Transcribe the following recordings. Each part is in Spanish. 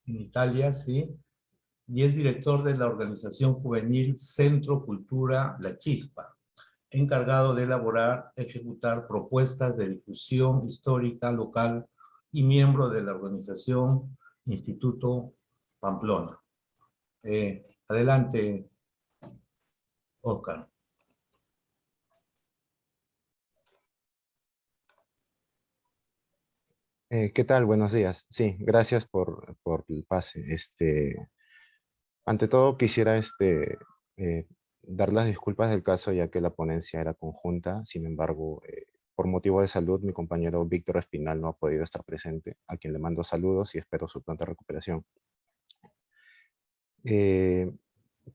en Italia, sí, y es director de la organización juvenil Centro Cultura La Chispa, encargado de elaborar, ejecutar propuestas de difusión histórica local y miembro de la organización Instituto Pamplona. Adelante, Oscar. ¿Qué tal? Buenos días. Sí, gracias por el pase. Ante todo, quisiera eh, dar las disculpas del caso, ya que la ponencia era conjunta. Sin embargo, por motivo de salud, mi compañero Víctor Espinal no ha podido estar presente, a quien le mando saludos y espero su pronta recuperación. Eh,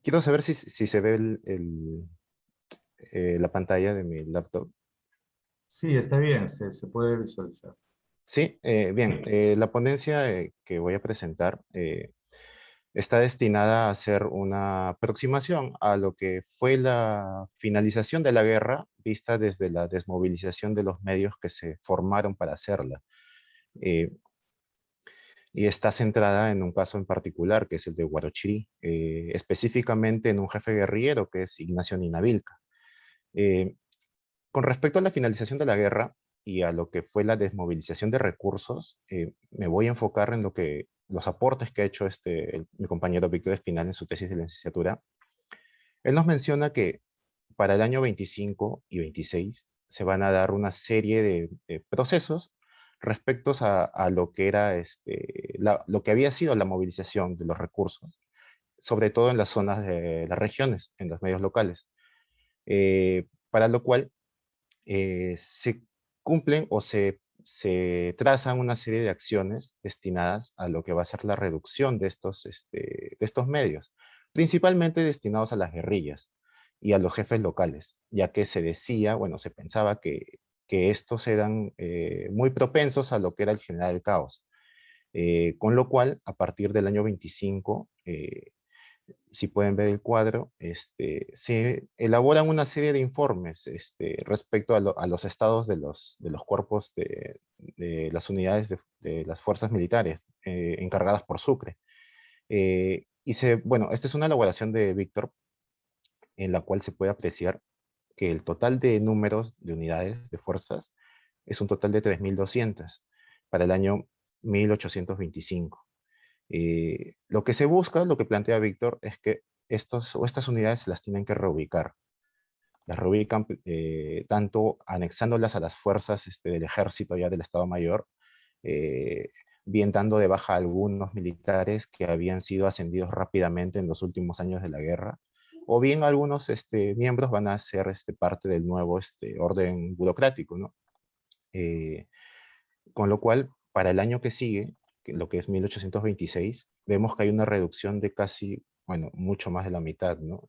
Quiero saber si se ve la pantalla de mi laptop. Sí, está bien, se puede visualizar. Sí, bien. La ponencia que voy a presentar está destinada a hacer una aproximación a lo que fue la finalización de la guerra, vista desde la desmovilización de los medios que se formaron para hacerla. Eh, y está centrada en un caso en particular, que es el de Huarochirí, específicamente en un jefe guerrillero, que es Ignacio Ninavilca. Eh, con respecto a la finalización de la guerra y a lo que fue la desmovilización de recursos, me voy a enfocar en los aportes que ha hecho mi compañero Víctor Espinal en su tesis de licenciatura. Él nos menciona que para el año 25 y 26 se van a dar una serie de procesos respecto a lo que era lo que había sido la movilización de los recursos, sobre todo en las zonas de las regiones, en los medios locales, para lo cual se cumplen o se trazan una serie de acciones destinadas a lo que va a ser la reducción de estos medios, principalmente destinados a las guerrillas y a los jefes locales, ya que se decía, bueno, se pensaba que estos eran muy propensos a lo que era el generar el caos. Con lo cual, a partir del año 25, si pueden ver el cuadro, se elaboran una serie de informes respecto a los estados de los cuerpos de las unidades de las fuerzas militares encargadas por Sucre. Bueno, esta es una elaboración de Víctor en la cual se puede apreciar que el total de números de unidades de fuerzas es un total de 3.200 para el año 1825. Lo que se busca, lo que plantea Víctor, es que estas unidades se las tienen que reubicar. Las reubican tanto anexándolas a las fuerzas del ejército ya del Estado Mayor, eh, bien dando de baja a algunos militares que habían sido ascendidos rápidamente en los últimos años de la guerra, o bien algunos miembros van a ser parte del nuevo orden burocrático, ¿no? Eh, con lo cual, para el año que sigue, lo que es 1826, vemos que hay una reducción de casi, bueno, mucho más de la mitad, ¿no?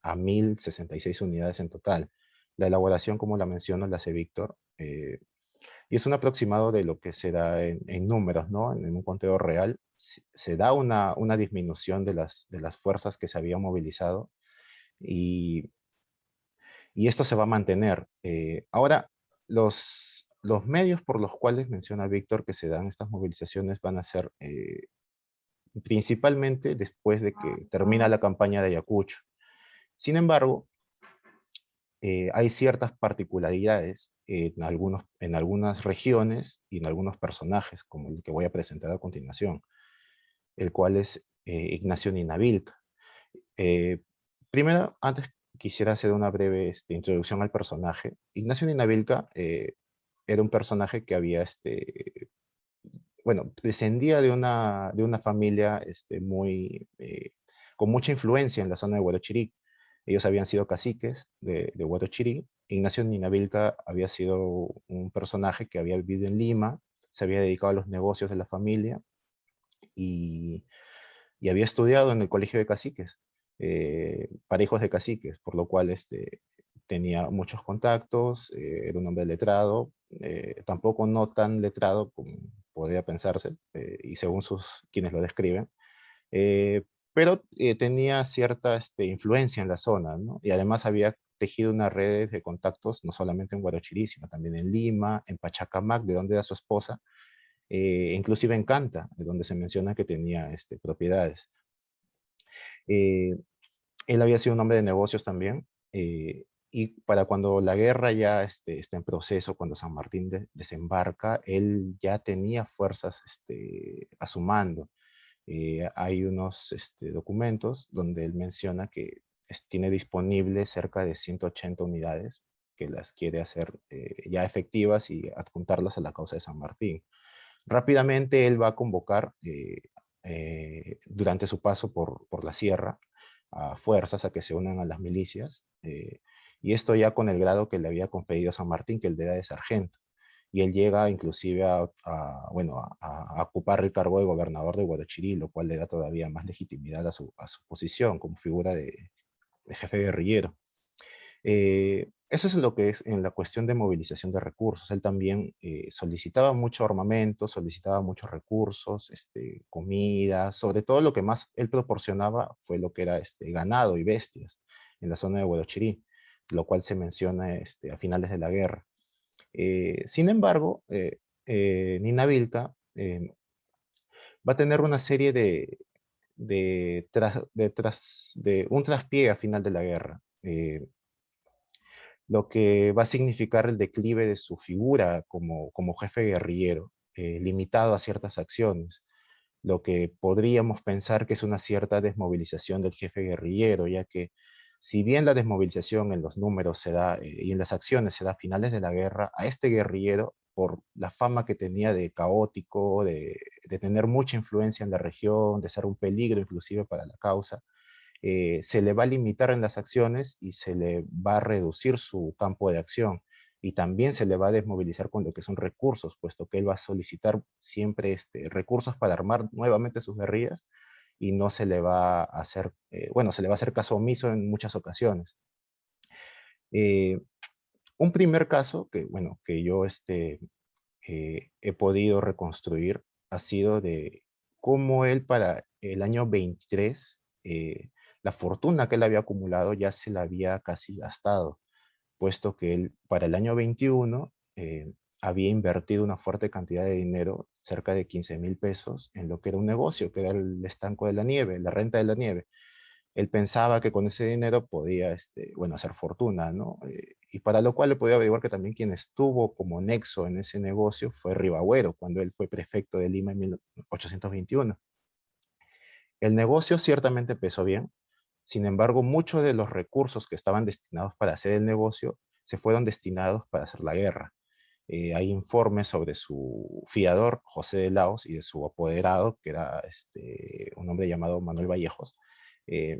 A 1.066 unidades en total. La elaboración, como la menciono, la hace Víctor, y es un aproximado de lo que se da en números, ¿no? En un conteo real, se da una disminución de las fuerzas que se habían movilizado, y, y esto se va a mantener. Ahora, los medios por los cuales menciona Víctor que se dan estas movilizaciones van a ser principalmente después de que termina la campaña de Ayacucho. Sin embargo, hay ciertas particularidades en algunas regiones y en algunos personajes, como el que voy a presentar a continuación, el cual es Ignacio Ninavilca. Eh, Primero, antes quisiera hacer una breve introducción al personaje. Ignacio Ninavilca era un personaje que había, bueno, descendía de una familia con mucha influencia en la zona de Huarochirí. Ellos habían sido caciques de Huarochirí. Ignacio Ninavilca había sido un personaje que había vivido en Lima, se había dedicado a los negocios de la familia y, y había estudiado en el colegio de caciques, para hijos de caciques, por lo cual tenía muchos contactos, era un hombre letrado, tampoco no tan letrado como podría pensarse, y según quienes lo describen, eh, pero tenía cierta influencia en la zona, ¿no? Y además había tejido una red de contactos, no solamente en Huarochirí, sino también en Lima, en Pachacamac, de donde era su esposa, inclusive en Canta, donde se menciona que tenía propiedades. Eh, Él había sido un hombre de negocios también, y para cuando la guerra ya está en proceso, cuando San Martín desembarca, él ya tenía fuerzas a su mando. Hay unos documentos donde él menciona que tiene disponible cerca de 180 unidades que las quiere hacer ya efectivas y adjuntarlas a la causa de San Martín. Rápidamente él va a convocar durante su paso por la sierra a fuerzas a que se unan a las milicias, y esto ya con el grado que le había conferido San Martín, que él era de sargento. Y él llega inclusive bueno, a ocupar el cargo de gobernador de Guarochirí, lo cual le da todavía más legitimidad a su posición como figura de jefe guerrillero. Eso es lo que es en la cuestión de movilización de recursos. Él también solicitaba mucho armamento, solicitaba muchos recursos, comida, sobre todo lo que más él proporcionaba fue lo que era ganado y bestias en la zona de Huarochirí, lo cual se menciona a finales de la guerra. Sin embargo, Nina Vilca va a tener una serie de un traspié a final de la guerra. Lo que va a significar el declive de su figura como jefe guerrillero, limitado a ciertas acciones, lo que podríamos pensar que es una cierta desmovilización del jefe guerrillero, ya que si bien la desmovilización en los números se da y en las acciones se da a finales de la guerra, a este guerrillero, por la fama que tenía de caótico, de tener mucha influencia en la región, de ser un peligro inclusive para la causa, se le va a limitar en las acciones y se le va a reducir su campo de acción. Y también se le va a desmovilizar con lo que son recursos, puesto que él va a solicitar siempre recursos para armar nuevamente sus guerrillas y no se le va a hacer, bueno, se le va a hacer caso omiso en muchas ocasiones. Eh, un primer caso que, bueno, que yo he podido reconstruir ha sido de cómo él para el año 23, la fortuna que él había acumulado ya se la había casi gastado, puesto que él para el año 21 había invertido una fuerte cantidad de dinero, cerca de 15,000 pesos, en lo que era un negocio, que era el estanco de la nieve, la renta de la nieve. Él pensaba que con ese dinero podía, bueno, hacer fortuna, ¿no? Y para lo cual le podía averiguar que también quien estuvo como nexo en ese negocio fue Ribagüero, cuando él fue prefecto de Lima en 1821. El negocio ciertamente empezó bien, sin embargo, muchos de los recursos que estaban destinados para hacer el negocio se fueron destinados para hacer la guerra. Hay informes sobre su fiador, José de Laos, y de su apoderado, que era un hombre llamado Manuel Vallejos, eh,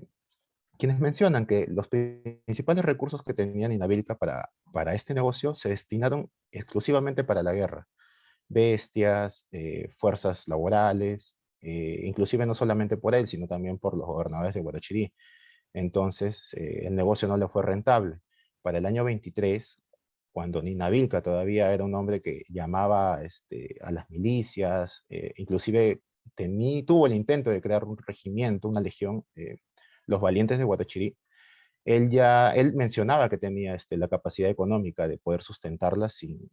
quienes mencionan que los principales recursos que tenía Ninavilca para este negocio se destinaron exclusivamente para la guerra. Bestias, fuerzas laborales, inclusive no solamente por él, sino también por los gobernadores de Guarachirí. Entonces, el negocio no le fue rentable. Para el año 23, cuando Ninavilca todavía era un hombre que llamaba a las milicias, inclusive tuvo el intento de crear un regimiento, una legión, los valientes de Guatachirí. Él mencionaba que tenía la capacidad económica de poder sustentarla sin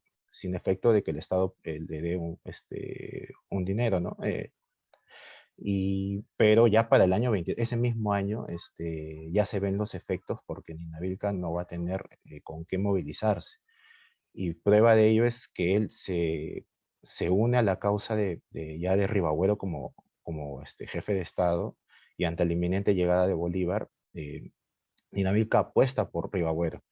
efecto de que el Estado le dé un dinero, ¿no? Pero ya para el año 20, ese mismo año, ya se ven los efectos porque Ninavilca no va a tener con qué movilizarse. Y prueba de ello es que él se une a la causa ya de Ribagüero como jefe de Estado, y ante la inminente llegada de Bolívar, Ninavilca apuesta por Ribagüero.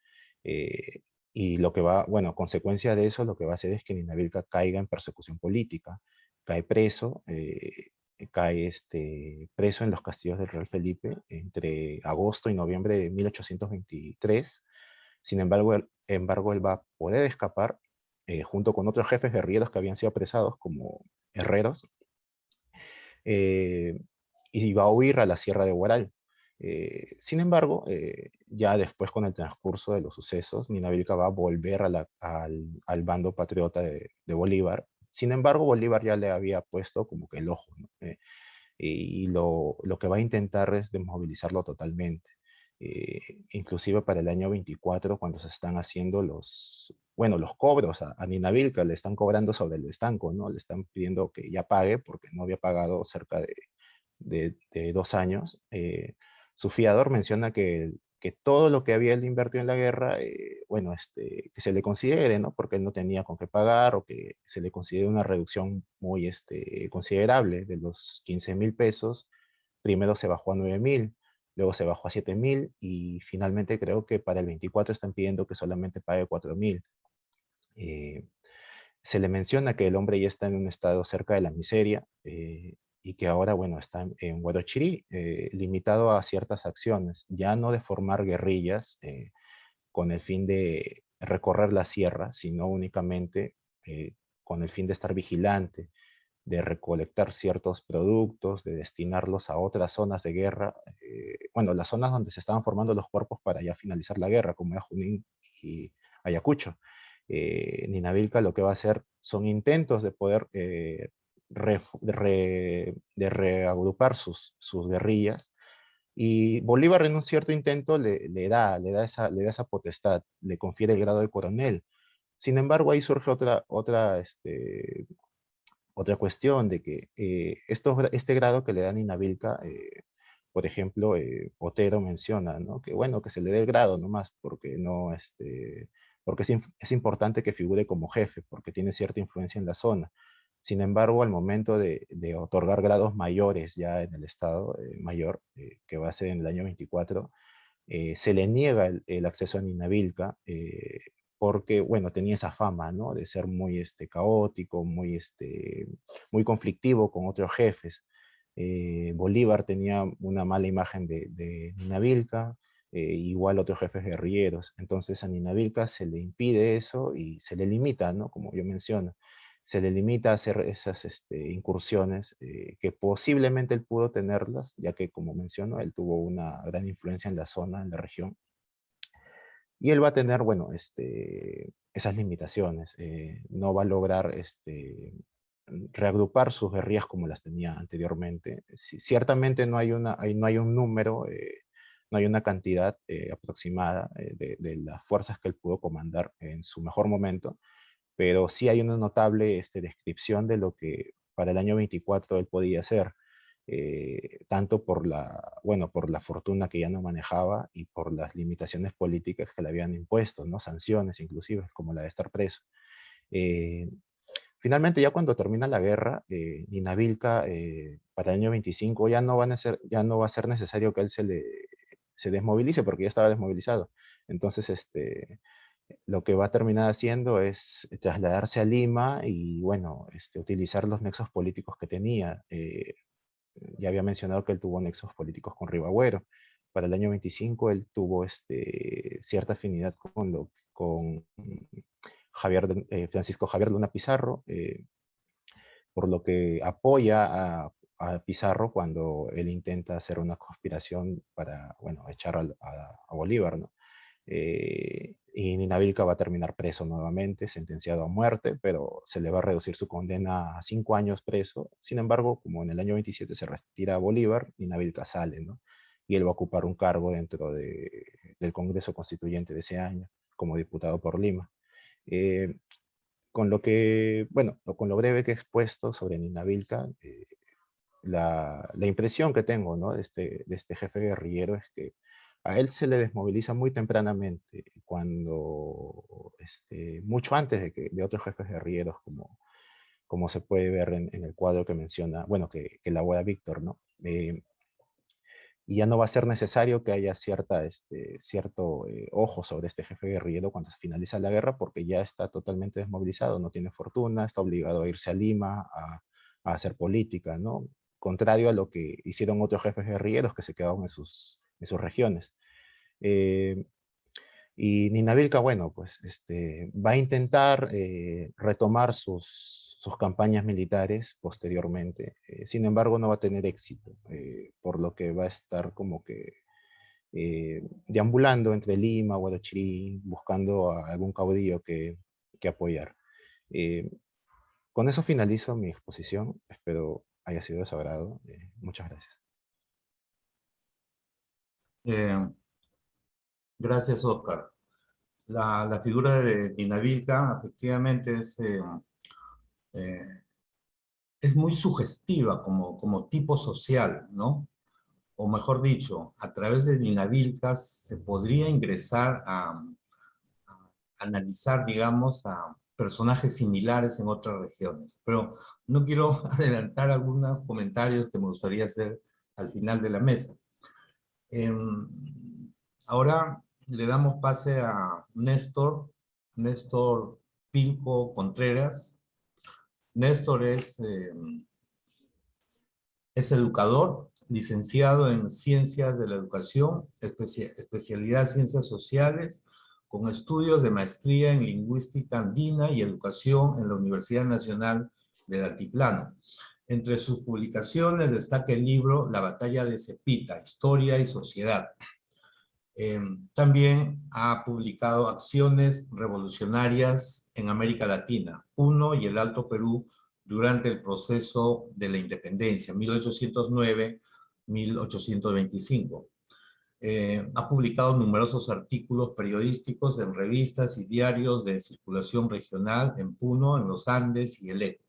Eh, y lo que va, bueno, consecuencia de eso, lo que va a hacer es que Ninavilca caiga en persecución política, cae preso, cae preso en los castillos del Real Felipe entre agosto y noviembre de 1823. Sin embargo, él va a poder escapar junto con otros jefes guerrilleros que habían sido apresados como herreros, eh, y va a huir a la Sierra de Huaral. Sin embargo, ya después con el transcurso de los sucesos, Ninavilca va a volver al bando patriota de Bolívar. Sin embargo, Bolívar ya le había puesto como que el ojo, ¿no? Y lo que va a intentar es desmovilizarlo totalmente. Inclusive para el año 24, cuando se están haciendo bueno, los cobros a Nina Vilca le están cobrando sobre el estanco, ¿no? Le están pidiendo que ya pague porque no había pagado cerca de 2 años. Su fiador menciona que todo lo que había él invertido en la guerra, bueno, que se le considere, ¿no? Porque él no tenía con qué pagar o que se le considere una reducción muy considerable de los 15.000 pesos. Primero se bajó a 9.000, luego se bajó a 7.000 y finalmente creo que para el 24 están pidiendo que solamente pague 4.000. Se le menciona que el hombre ya está en un estado cerca de la miseria y que ahora, bueno, está en Huarochirí, limitado a ciertas acciones, ya no de formar guerrillas con el fin de recorrer la sierra, sino únicamente con el fin de estar vigilante, de recolectar ciertos productos, de destinarlos a otras zonas de guerra, bueno, las zonas donde se estaban formando los cuerpos para ya finalizar la guerra, como era Junín y Ayacucho. Nina Vilca lo que va a hacer son intentos de poder de reagrupar sus guerrillas, y Bolívar en un cierto intento le da esa potestad, le confiere el grado de coronel. Sin embargo, ahí surge otra cuestión de que este grado que le dan Nina Vilca, por ejemplo, Otero menciona, ¿no? Que bueno, que se le dé el grado nomás, porque no, porque es importante que figure como jefe, porque tiene cierta influencia en la zona. Sin embargo, al momento de otorgar grados mayores ya en el Estado Mayor, que va a ser en el año 24, se le niega el acceso a Nina Vilca, porque, bueno, tenía esa fama, ¿no? De ser muy caótico, muy conflictivo con otros jefes. Bolívar tenía una mala imagen de Nina Vilca, igual otros jefes guerrilleros. Entonces a Nina Vilca se le impide eso y se le limita, ¿no? Como yo menciono, se le limita a hacer esas incursiones que posiblemente él pudo tenerlas, ya que, como menciono, él tuvo una gran influencia en la zona, en la región. Y él va a tener, bueno, esas limitaciones. No va a lograr reagrupar sus guerrillas como las tenía anteriormente. Ciertamente no hay un número, no hay una cantidad aproximada de las fuerzas que él pudo comandar en su mejor momento, pero sí hay una notable descripción de lo que para el año 24 él podía hacer, tanto bueno, por la fortuna que ya no manejaba y por las limitaciones políticas que le habían impuesto, ¿no? Sanciones inclusive, como la de estar preso. Eh, Finalmente, ya cuando termina la guerra, Nina Vilca, para el año 25 ya no va a ser necesario que él se desmovilice, porque ya estaba desmovilizado. Entonces, lo que va a terminar haciendo es trasladarse a Lima y, bueno, utilizar los nexos políticos que tenía. Ya había mencionado que él tuvo nexos políticos con Ribagüero. Para el año 25 él tuvo cierta afinidad con Francisco Javier Luna Pizarro, por lo que apoya a Pizarro cuando él intenta hacer una conspiración para, bueno, echar a Bolívar, ¿no? Y Nina Vilca va a terminar preso nuevamente, sentenciado a muerte, pero se le va a reducir su condena a 5 años preso. Sin embargo, como en el año 27 se retira a Bolívar, Nina Vilca sale, ¿no? Y él va a ocupar un cargo dentro del Congreso Constituyente de ese año, como diputado por Lima. Eh, con lo que, bueno, con lo breve que he expuesto sobre Nina Vilca, la impresión que tengo, ¿no? De este jefe guerrillero es que a él se le desmoviliza muy tempranamente, cuando, mucho antes de otros jefes guerrilleros, como se puede ver en el cuadro que menciona, bueno, que elabora Víctor, ¿no? Y ya no va a ser necesario que haya cierto ojo sobre este jefe guerrillero cuando se finaliza la guerra, porque ya está totalmente desmovilizado, no tiene fortuna, está obligado a irse a Lima a hacer política, ¿no? Contrario a lo que hicieron otros jefes guerrilleros que se quedaron en sus regiones. Eh, y Nina Vilca, bueno, pues va a intentar retomar sus campañas militares posteriormente. Sin embargo, no va a tener éxito, por lo que va a estar como que deambulando entre Lima, Huarochirí, buscando a algún caudillo que apoyar. Eh, con eso finalizo mi exposición. Espero haya sido de su agrado. Muchas gracias. Eh, gracias, Oscar. La figura de Dinavilca efectivamente es muy sugestiva como tipo social, ¿no? O mejor dicho, a través de Dinavilca se podría ingresar a analizar, digamos, a personajes similares en otras regiones. Pero no quiero adelantar algunos comentarios que me gustaría hacer al final de la mesa. Ahora le damos pase a Néstor Pilco Contreras. Néstor es educador, licenciado en Ciencias de la Educación, especialidad Ciencias Sociales, con estudios de maestría en Lingüística Andina y Educación en la Universidad Nacional del Altiplano. Entre sus publicaciones destaca el libro La Batalla de Cepita, Historia y Sociedad. También ha publicado Acciones Revolucionarias en América Latina, Puno y el Alto Perú durante el proceso de la independencia, 1809-1825. Ha publicado numerosos artículos periodísticos en revistas y diarios de circulación regional en Puno, en los Andes y el Eco.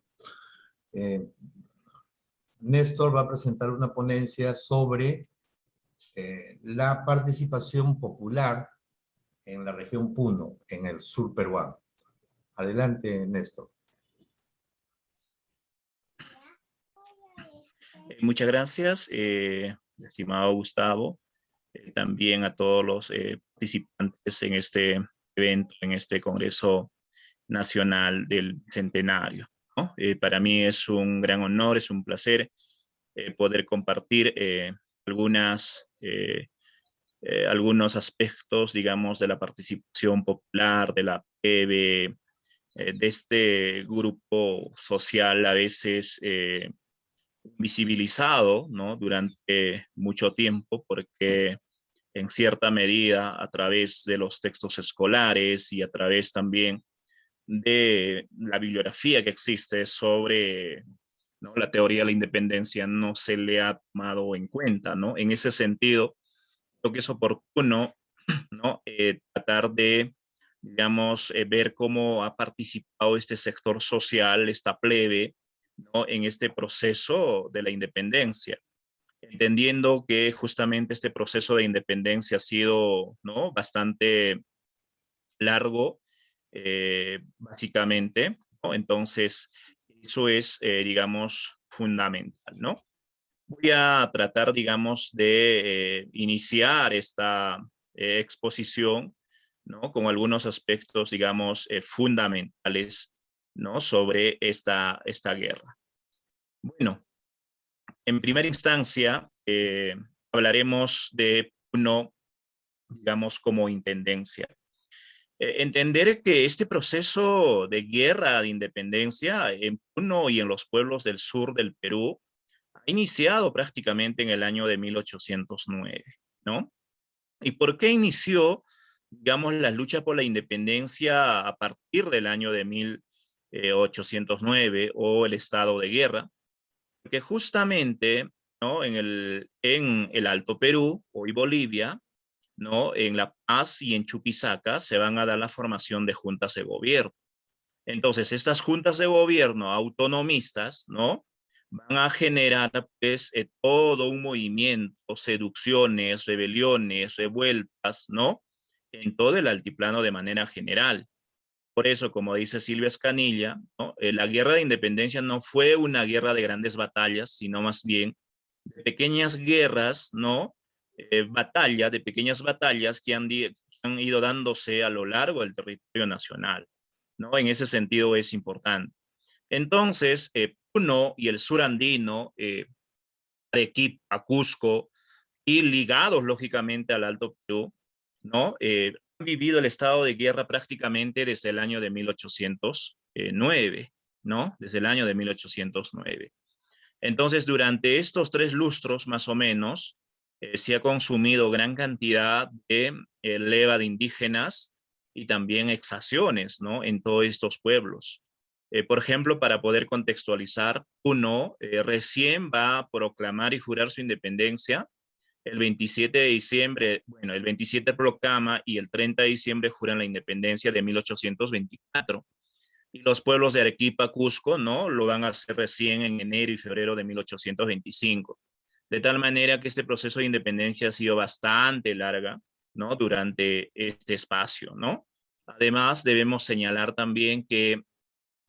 Néstor va a presentar una ponencia sobre la participación popular en la región Puno, en el sur peruano. Adelante, Néstor. Muchas gracias, estimado Gustavo. También a todos los participantes en este evento, en este Congreso Nacional del Centenario, ¿no? Para mí es un gran honor, es un placer poder compartir algunos aspectos, digamos, de la participación popular, de la PEB, de este grupo social a veces visibilizado, ¿no? Durante mucho tiempo, porque en cierta medida a través de los textos escolares y a través también de la bibliografía que existe sobre, ¿no?, la teoría de la independencia no se le ha tomado en cuenta, ¿no? En ese sentido, creo que es oportuno, ¿no?, tratar de, digamos, ver cómo ha participado este sector social, esta plebe, ¿no?, en este proceso de la independencia, entendiendo que justamente este proceso de independencia ha sido, ¿no?, bastante largo, básicamente, ¿no? Entonces, eso es, digamos, fundamental, ¿no? Voy a tratar, digamos, de iniciar esta exposición, ¿no?, con algunos aspectos, digamos, fundamentales, ¿no?, sobre esta guerra. Bueno, en primera instancia, hablaremos de Puno, digamos, como intendencia. Entender que este proceso de guerra de independencia en Puno y en los pueblos del sur del Perú ha iniciado prácticamente en el año de 1809, ¿no? ¿Y por qué inició, digamos, la lucha por la independencia a partir del año de 1809 o el estado de guerra? Porque justamente, ¿no?, en el Alto Perú, hoy Bolivia, ¿no?, en La Paz y en Chuquisaca se van a dar la formación de juntas de gobierno. Entonces, estas juntas de gobierno autonomistas, ¿no?, van a generar, pues, todo un movimiento, seducciones, rebeliones, revueltas, ¿no?, en todo el altiplano de manera general. Por eso, como dice Silvia Escanilla, ¿no?, la guerra de independencia no fue una guerra de grandes batallas, sino más bien de pequeñas guerras, ¿no? De pequeñas batallas que han ido dándose a lo largo del territorio nacional, ¿no? En ese sentido es importante. Entonces, Puno y el sur andino, Arequipa, Cusco, y ligados lógicamente al Alto Perú, ¿no?, han vivido el estado de guerra prácticamente desde el año de 1809, ¿no? Desde el año de 1809. Entonces, durante estos 3 lustros, más o menos, se ha consumido gran cantidad de leva de indígenas y también exacciones, ¿no?, en todos estos pueblos. Por ejemplo, para poder contextualizar, Puno recién va a proclamar y jurar su independencia el 27 de diciembre, bueno, el 27 proclama y el 30 de diciembre juran la independencia de 1824. Y los pueblos de Arequipa, Cusco, ¿no? Lo van a hacer recién en enero y febrero de 1825. De tal manera que este proceso de independencia ha sido bastante larga, ¿no? Durante este espacio, ¿no? Además, debemos señalar también que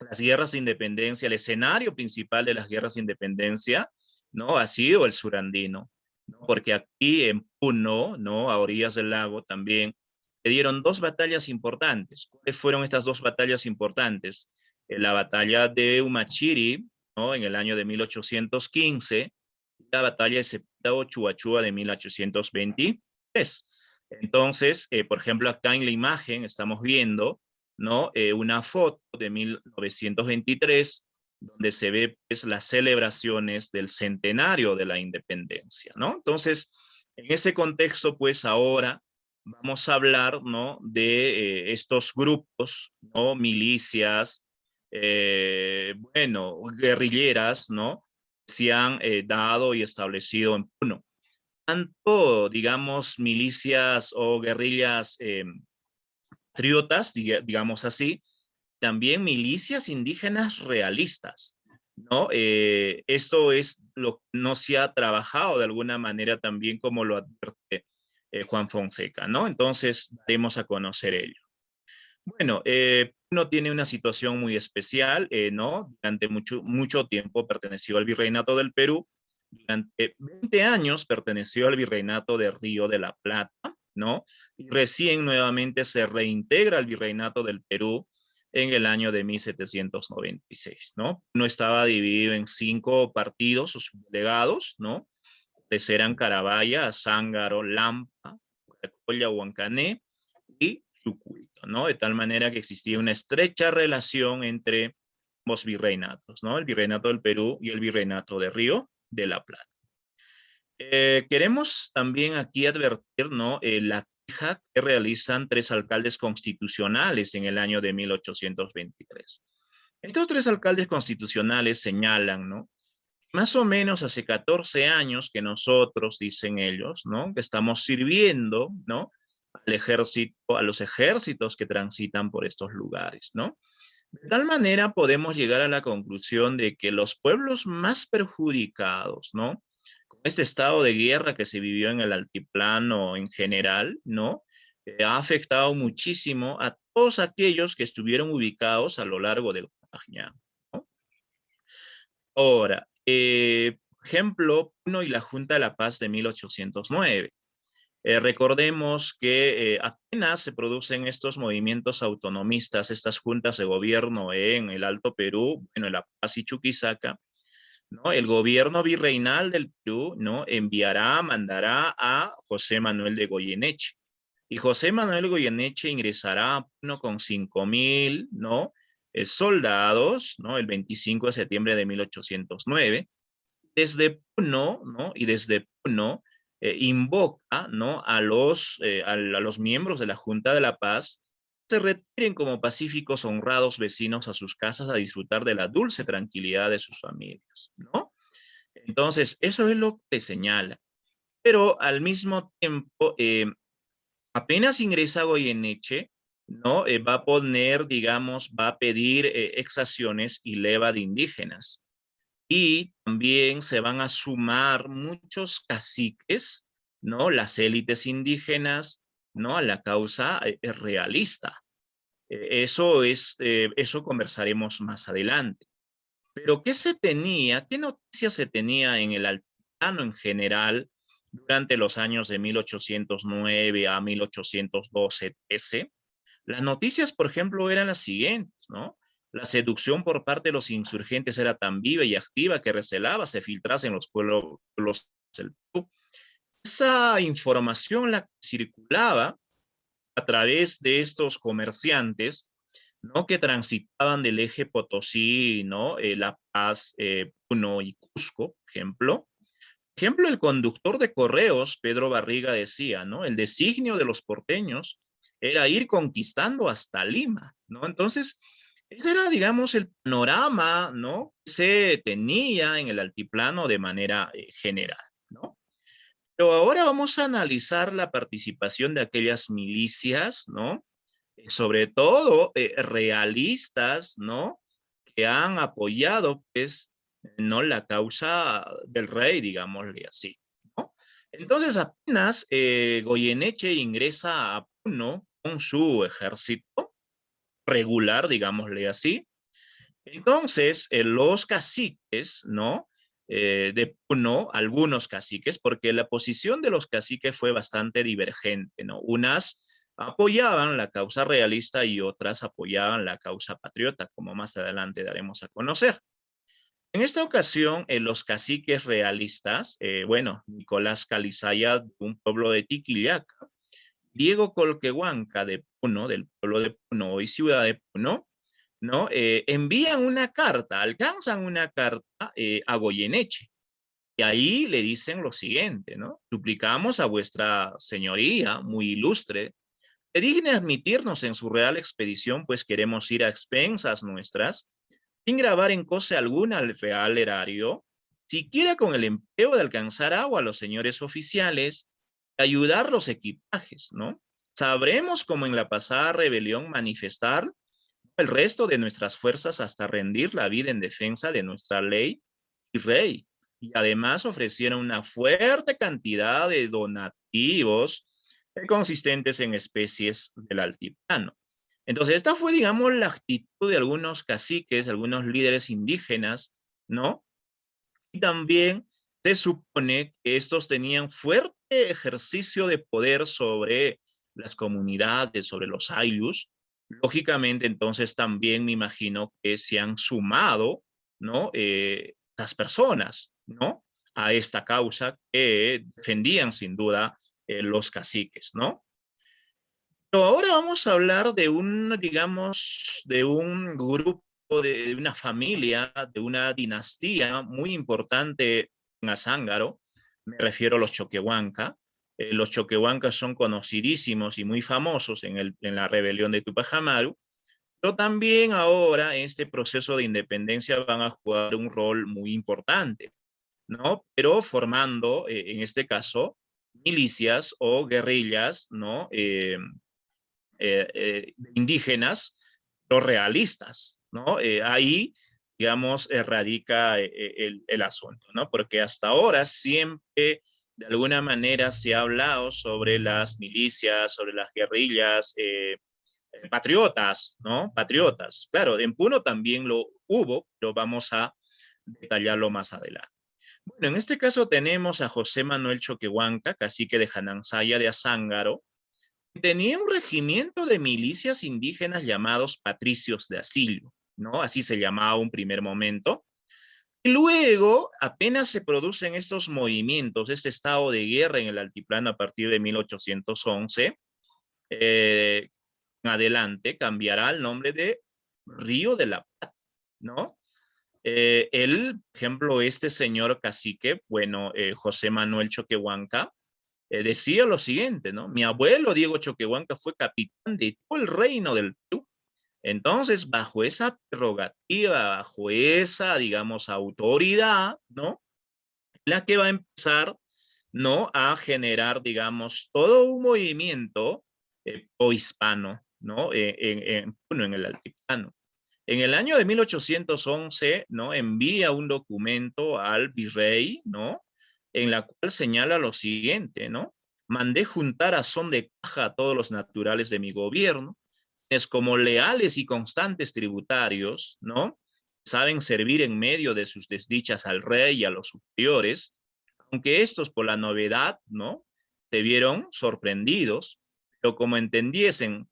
las guerras de independencia, el escenario principal de las guerras de independencia, ¿no? Ha sido el surandino, ¿no? Porque aquí en Puno, ¿no? A orillas del lago también, se dieron dos batallas importantes. ¿Cuáles fueron estas dos batallas importantes? La batalla de Humachiri, ¿no? En el año de 1815, y la batalla de Cepeda Chuachua de 1823. Entonces, por ejemplo, acá en la imagen estamos viendo, ¿no? Una foto de 1923 donde se ve pues, las celebraciones del centenario de la independencia, ¿no? Entonces, en ese contexto, pues ahora vamos a hablar, ¿no? De estos grupos, ¿no? Milicias, bueno, guerrilleras, ¿no? Se han dado y establecido en Puno. Tanto, digamos, milicias o guerrillas patriotas, digamos así, también milicias indígenas realistas, ¿no? Esto es lo que no se ha trabajado de alguna manera también como lo advierte Juan Fonseca, ¿no? Entonces, daremos a conocer ello. Bueno, Puno tiene una situación muy especial, ¿no? Durante mucho tiempo perteneció al Virreinato del Perú, durante 20 años perteneció al Virreinato de Río de la Plata, ¿no? Y recién nuevamente se reintegra al Virreinato del Perú en el año de 1796, ¿no? No estaba dividido en 5 partidos o subdelegados, ¿no? Que eran Carabaya, Zángaro, Lampa, Colla, Huancané y Chucuito, ¿no? De tal manera que existía una estrecha relación entre ambos virreinatos, ¿no? El Virreinato del Perú y el Virreinato de Río de la Plata. Queremos también aquí advertir, ¿no? La queja que realizan 3 alcaldes constitucionales en el año de 1823. Estos 3 alcaldes constitucionales señalan, ¿no? Más o menos hace 14 años que nosotros, dicen ellos, ¿no? Que estamos sirviendo, ¿no? Al ejército, a los ejércitos que transitan por estos lugares, ¿no? De tal manera podemos llegar a la conclusión de que los pueblos más perjudicados, ¿no? Con este estado de guerra que se vivió en el altiplano en general, ¿no? Ha afectado muchísimo a todos aquellos que estuvieron ubicados a lo largo del Pagnán, ¿no? Ahora, por ejemplo, Puno y la Junta de la Paz de 1809. Recordemos que apenas se producen estos movimientos autonomistas, estas juntas de gobierno en el Alto Perú, bueno, en La Paz y Chuquisaca, ¿no? El gobierno virreinal del Perú, ¿no? Mandará a José Manuel de Goyeneche. Y José Manuel Goyeneche ingresará a Puno con 5,000, ¿no? Soldados, ¿no? El 25 de septiembre de 1809. Desde Puno, ¿no? Y desde Puno invoca, ¿no? A los miembros de la Junta de la Paz se retiren como pacíficos, honrados vecinos a sus casas a disfrutar de la dulce tranquilidad de sus familias, ¿no? Entonces, eso es lo que señala. Pero al mismo tiempo, apenas ingresa Goyeneche, ¿no? Va a poner, digamos, va a pedir exacciones y leva de indígenas. Y también se van a sumar muchos caciques, ¿no? Las élites indígenas, ¿no? A la causa realista. Eso conversaremos más adelante. Pero ¿qué se tenía? ¿Qué noticias se tenía en el altiplano en general durante los años de 1809 a 1812, 13? Las noticias, por ejemplo, eran las siguientes, ¿no? La seducción por parte de los insurgentes era tan viva y activa que recelaba se filtrase en los pueblos del Perú. Esa información la circulaba a través de estos comerciantes, ¿no? Que transitaban del eje Potosí, ¿no? La Paz, Puno y Cusco, por ejemplo. Por ejemplo, el conductor de correos, Pedro Barriga, decía, ¿no? El designio de los porteños era ir conquistando hasta Lima, ¿no? Entonces, ese era, digamos, el panorama, ¿no? Que se tenía en el altiplano de manera general, ¿no? Pero ahora vamos a analizar la participación de aquellas milicias, ¿no? Sobre todo realistas, ¿no? Que han apoyado, pues, ¿no? La causa del rey, digámosle así, ¿no? Entonces, apenas Goyeneche ingresa a Puno con su ejército regular, digámosle así. Entonces, los caciques, ¿no? De Puno, algunos caciques, porque la posición de los caciques fue bastante divergente, ¿no? Unas apoyaban la causa realista y otras apoyaban la causa patriota, como más adelante daremos a conocer. En esta ocasión, los caciques realistas, bueno, Nicolás Calizaya, de un pueblo de Tiquillaca, Diego Colquehuanca de Puno, del pueblo de Puno, hoy ciudad de Puno, ¿no? Envían una carta, alcanzan una carta a Goyeneche. Y ahí le dicen lo siguiente, ¿no? Suplicamos a vuestra señoría, muy ilustre, que digne admitirnos en su real expedición, pues queremos ir a expensas nuestras, sin grabar en cosa alguna al real erario, siquiera con el empleo de alcanzar agua a los señores oficiales, ayudar los equipajes, ¿no? Sabremos, como en la pasada rebelión, manifestar el resto de nuestras fuerzas hasta rendir la vida en defensa de nuestra ley y rey. Y además ofrecieron una fuerte cantidad de donativos consistentes en especies del altiplano. Entonces, esta fue, digamos, la actitud de algunos caciques, algunos líderes indígenas, ¿no? Y también se supone que estos tenían fuerte ejercicio de poder sobre las comunidades, sobre los ayllus. Lógicamente, entonces también me imagino que se han sumado, ¿no? Las personas, ¿no? A esta causa que defendían sin duda los caciques, ¿no? Pero ahora vamos a hablar de un, digamos, de un grupo, de una familia, de una dinastía muy importante en Azángaro. Me refiero a los Choquehuanca. Los Choquehuancas son conocidísimos y muy famosos en la rebelión de Tupac Amaru, pero también ahora en este proceso de independencia van a jugar un rol muy importante, ¿no? Pero formando, en este caso, milicias o guerrillas, ¿no? Indígenas, los realistas, ¿no? Ahí, digamos, radica el asunto, ¿no? Porque hasta ahora siempre, de alguna manera, se ha hablado sobre las milicias, sobre las guerrillas, patriotas, ¿no? Patriotas. Claro, en Puno también lo hubo, pero vamos a detallarlo más adelante. Bueno, en este caso tenemos a José Manuel Choquehuanca, cacique de Janansaya de Azángaro, tenía un regimiento de milicias indígenas llamados patricios de asilo, ¿no? Así se llamaba un primer momento. Y luego, apenas se producen estos movimientos, este estado de guerra en el altiplano a partir de 1811, en adelante cambiará el nombre de Río de la Plata, ¿no? Por ejemplo, este señor cacique, bueno, José Manuel Choquehuanca, decía lo siguiente, ¿no? Mi abuelo Diego Choquehuanca fue capitán de todo el reino del Perú. Entonces, bajo esa prerrogativa, bajo esa, digamos, autoridad, ¿no? La que va a empezar, ¿no? A generar, digamos, todo un movimiento pro-hispano, ¿no? Bueno, en el altiplano. En el año de 1811, ¿no? Envía un documento al virrey, ¿no? En la cual señala lo siguiente, ¿no? Mandé juntar a son de caja a todos los naturales de mi gobierno, es como leales y constantes tributarios, ¿no? Saben servir en medio de sus desdichas al rey y a los superiores, aunque estos por la novedad, ¿no? Se vieron sorprendidos, pero como entendiesen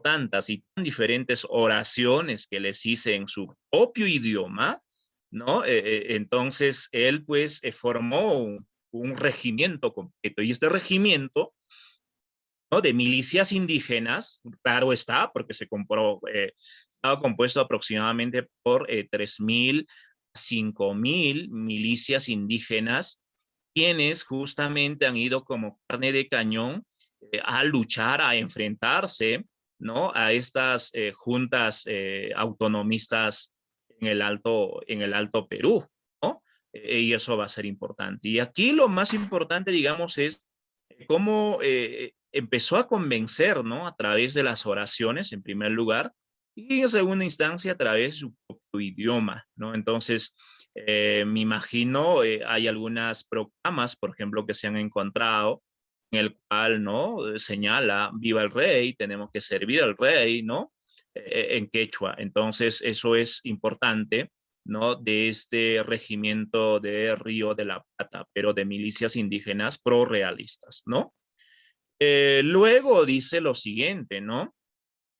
tantas y tan diferentes oraciones que les hice en su propio idioma, ¿no? Entonces él pues formó un regimiento completo y este regimiento, ¿no? De milicias indígenas, claro está, porque estaba compuesto aproximadamente por 3.000 a 5.000 milicias indígenas, quienes justamente han ido como carne de cañón a luchar, a enfrentarse, ¿no? A estas juntas autonomistas en el Alto Perú, ¿no? y eso va a ser importante. Y aquí lo más importante, digamos, es cómo empezó a convencer, ¿no? A través de las oraciones, en primer lugar, y en segunda instancia a través de su propio idioma, ¿no? Entonces, me imagino, hay algunas proclamas, por ejemplo, que se han encontrado, en el cual, ¿no? Señala, viva el rey, tenemos que servir al rey, ¿no? En quechua. Entonces, eso es importante, ¿no? De este regimiento de Río de la Plata, pero de milicias indígenas pro-realistas, ¿no? Luego dice lo siguiente, ¿no?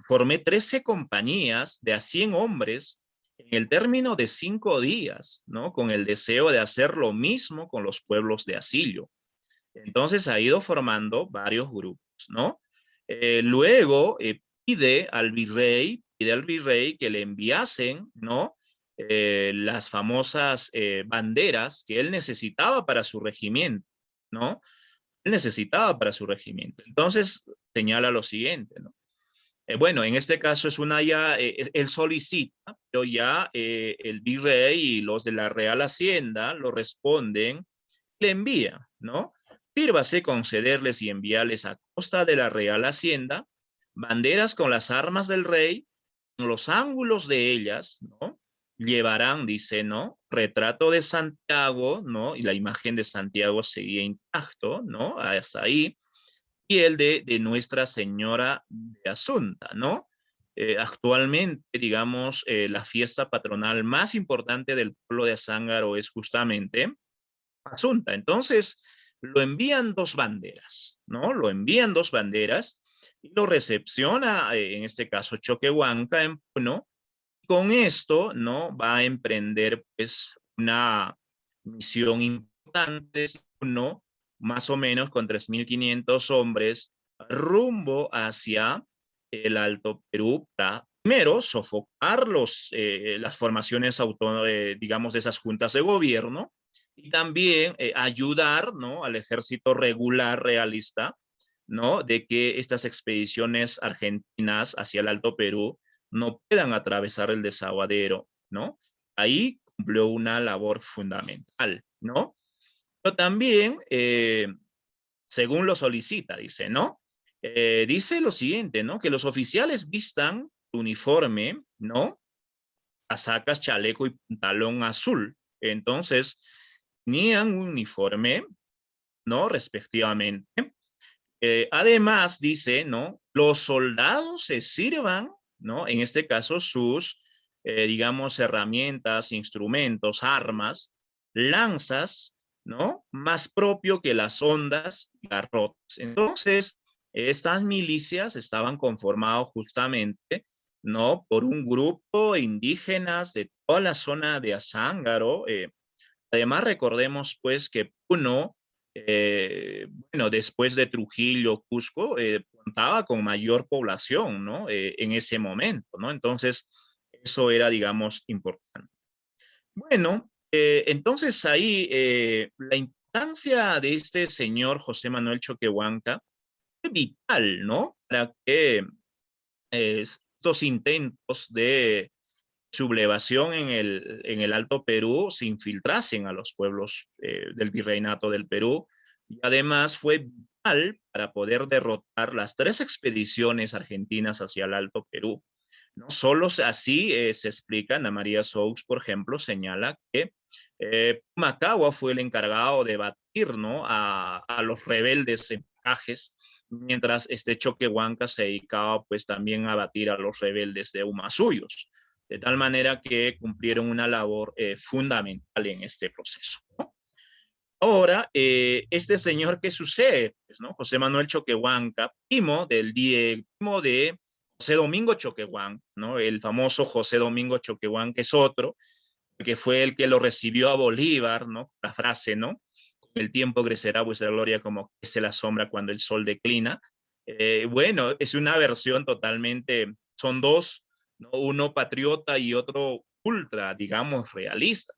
Formé 13 compañías de a 100 hombres en el término de 5 días, ¿no? Con el deseo de hacer lo mismo con los pueblos de Asillo. Entonces ha ido formando varios grupos, ¿no? Luego pide al virrey que le enviasen, ¿no? Las famosas banderas que él necesitaba para su regimiento, ¿no? Él necesitaba para su regimiento. Entonces señala lo siguiente, ¿no? Bueno, en este caso es una ya, él solicita, pero ya el virrey y los de la Real Hacienda lo responden, le envía, ¿no? Sírvase concederles y enviarles a costa de la Real Hacienda banderas con las armas del rey, en los ángulos de ellas, ¿no? Llevarán, dice, ¿no? Retrato de Santiago, ¿no? Y la imagen de Santiago seguía intacto, ¿no? Hasta ahí. Y el de Nuestra Señora de Asunta, ¿no? Actualmente, digamos, la fiesta patronal más importante del pueblo de Azángaro es justamente Asunta. Entonces, lo envían 2 banderas, ¿no? Lo envían 2 banderas y lo recepciona, en este caso, Choquehuanca en Puno. Con esto, ¿no? Va a emprender, pues, una misión importante, ¿no? Más o menos con 3.500 hombres rumbo hacia el Alto Perú para, primero, sofocar las formaciones digamos, de esas juntas de gobierno, y también ayudar, ¿no? Al ejército regular realista, ¿no? De que estas expediciones argentinas hacia el Alto Perú no puedan atravesar el desaguadero, ¿no? Ahí cumplió una labor fundamental, ¿no? Pero también, según lo solicita, dice, ¿no? Dice lo siguiente, ¿no? Que los oficiales vistan uniforme, ¿no? Casacas, chaleco y pantalón azul. Entonces, tenían un uniforme, ¿no? Respectivamente. Además, dice, ¿no? Los soldados se sirvan, ¿no? En este caso, sus, digamos, herramientas, instrumentos, armas, lanzas, ¿no? Más propio que las ondas y garrotes. Entonces, estas milicias estaban conformadas justamente, ¿no? Por un grupo indígenas de toda la zona de Azángaro. Además, recordemos, pues, que Puno, bueno, después de Trujillo, Cusco, contaba con mayor población, ¿no? En ese momento, ¿no? Entonces, eso era, digamos, importante. Bueno, entonces ahí la importancia de este señor José Manuel Choquehuanca es vital, ¿no? Para que estos intentos de sublevación en el Alto Perú se infiltrasen a los pueblos del virreinato del Perú, y además fue vital para poder derrotar las 3 expediciones argentinas hacia el Alto Perú. No solo así se explica, Ana María Saux, por ejemplo, señala que Pumacahua fue el encargado de batir, ¿no? a los rebeldes en Pacajes, mientras este Choquehuanca se dedicaba pues también a batir a los rebeldes de Humasuyos, de tal manera que cumplieron una labor fundamental en este proceso, ¿no? Ahora, este señor, ¿qué sucede? Pues, ¿no? José Manuel Choquehuanca, primo de José Domingo Choquehuanca, ¿no? El famoso José Domingo Choquehuanca es otro, que fue el que lo recibió a Bolívar, ¿no? La frase, ¿no? El tiempo crecerá vuestra gloria como crece la sombra cuando el sol declina. Bueno, es una versión totalmente, son 2, ¿no? Uno patriota y otro ultra, digamos, realista.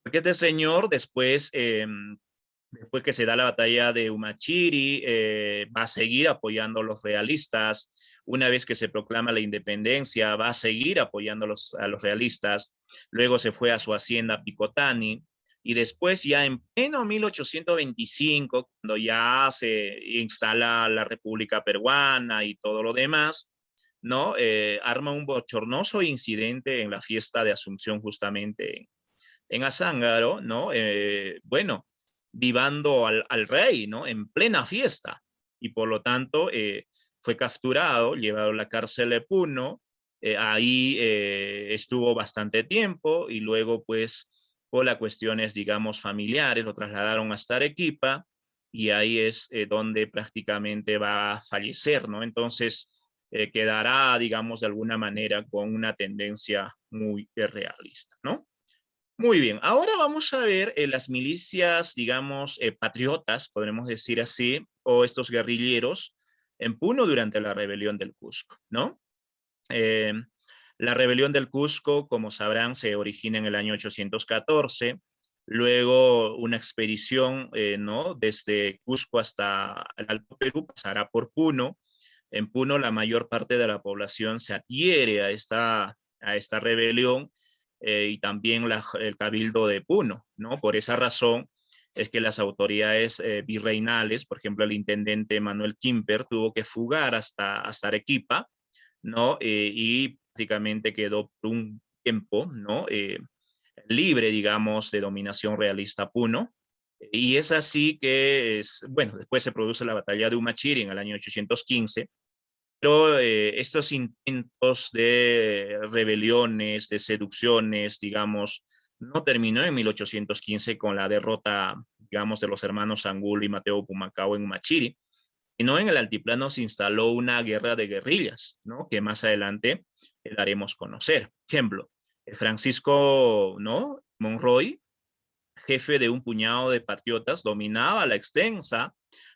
Porque este señor después, después que se da la batalla de Humachiri, va a seguir apoyando a los realistas. Una vez que se proclama la independencia, va a seguir apoyando a los realistas. Luego se fue a su hacienda Picotani, Y después ya en pleno 1825, cuando ya se instala la República Peruana y todo lo demás, ¿no? Arma un bochornoso incidente en la fiesta de Asunción justamente en Azángaro, ¿no? Bueno, vivando al rey, ¿no? En plena fiesta. Y por lo tanto fue capturado, llevado a la cárcel de Puno, ahí estuvo bastante tiempo y luego pues por las cuestiones, digamos, familiares, lo trasladaron hasta Arequipa y ahí es donde prácticamente va a fallecer, ¿no? Entonces quedará, digamos, de alguna manera con una tendencia muy realista, ¿no? Muy bien, ahora vamos a ver las milicias, digamos, patriotas, podremos decir así, o estos guerrilleros en Puno durante la rebelión del Cusco, ¿no? Eh, la rebelión del Cusco, como sabrán, se origina en el año 814, luego una expedición, ¿no? Desde Cusco hasta el Alto Perú pasará por Puno. En Puno la mayor parte de la población se adhiere a esta rebelión y también el Cabildo de Puno, ¿no? Por esa razón es que las autoridades virreinales, por ejemplo, el intendente Manuel Quimper, tuvo que fugar hasta Arequipa, ¿no? Y prácticamente quedó por un tiempo, ¿no? Libre, digamos, de dominación realista Puno. Y es así que, bueno, después se produce la batalla de Humachiri en el año 815, pero estos intentos de rebeliones, de seducciones, digamos, no terminó en 1815 con la derrota, digamos, de los hermanos Angulo y Mateo Pumacao en Humachiri, sino en el altiplano se instaló una guerra de guerrillas, ¿no? Que más adelante daremos a conocer. Por ejemplo, Francisco, ¿no? Monroy, jefe de un puñado de patriotas, dominaba la extensa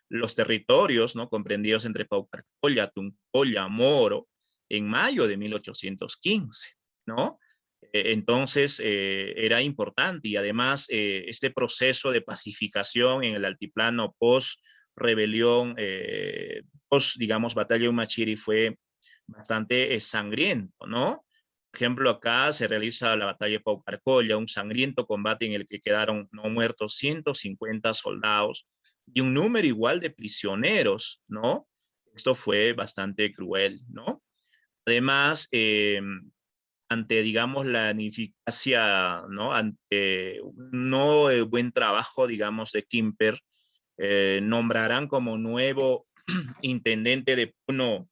los territorios, ¿no? Comprendidos entre Paucarcolla, Tuncolla, Moro, en mayo de 1815, ¿no? Entonces era importante y además este proceso de pacificación en el altiplano post-rebelión, post, digamos, batalla de Humachiri fue bastante sangriento, ¿no? Por ejemplo, acá se realiza la batalla de Paucarcolla, un sangriento combate en el que quedaron no muertos 150 soldados y un número igual de prisioneros, ¿no? Esto fue bastante cruel, ¿no? Además, ante, digamos, la ineficacia, ¿no? Ante no buen trabajo, digamos, de Quimper, nombrarán como nuevo intendente de Puno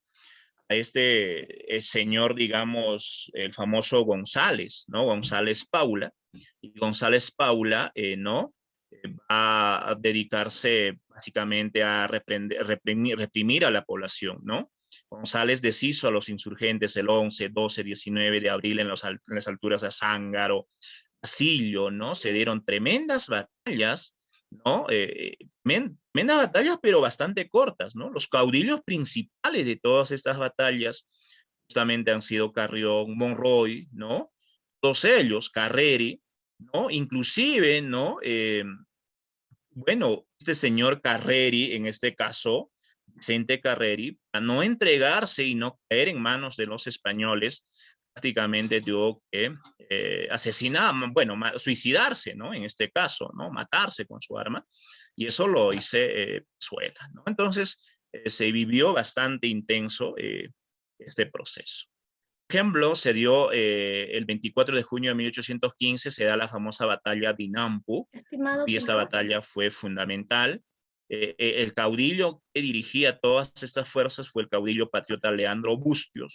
a este señor, digamos, el famoso González, ¿no? González Paula. Y González Paula, ¿no? Va a dedicarse básicamente a reprimir a la población, ¿no? González deshizo a los insurgentes el 11, 12, 19 de abril en las alturas de Azángaro, Asillo, ¿no? Se dieron tremendas batallas, ¿no? Tremendas batallas, pero bastante cortas, ¿no? Los caudillos principales de todas estas batallas justamente han sido Carrión, Monroy, ¿no? Todos ellos, Carreri, ¿no? Inclusive, ¿no? Bueno, este señor Carreri, en este caso, Vicente Carreri, para no entregarse y no caer en manos de los españoles, prácticamente tuvo que asesinar, bueno, suicidarse, ¿no? En este caso, ¿no? Matarse con su arma, y eso lo hice Suela, ¿no? Entonces, se vivió bastante intenso este proceso. Por ejemplo, se dio el 24 de junio de 1815, se da la famosa batalla de Inampu, y esa batalla fue fundamental. El caudillo que dirigía todas estas fuerzas fue el caudillo patriota Leandro Bustios.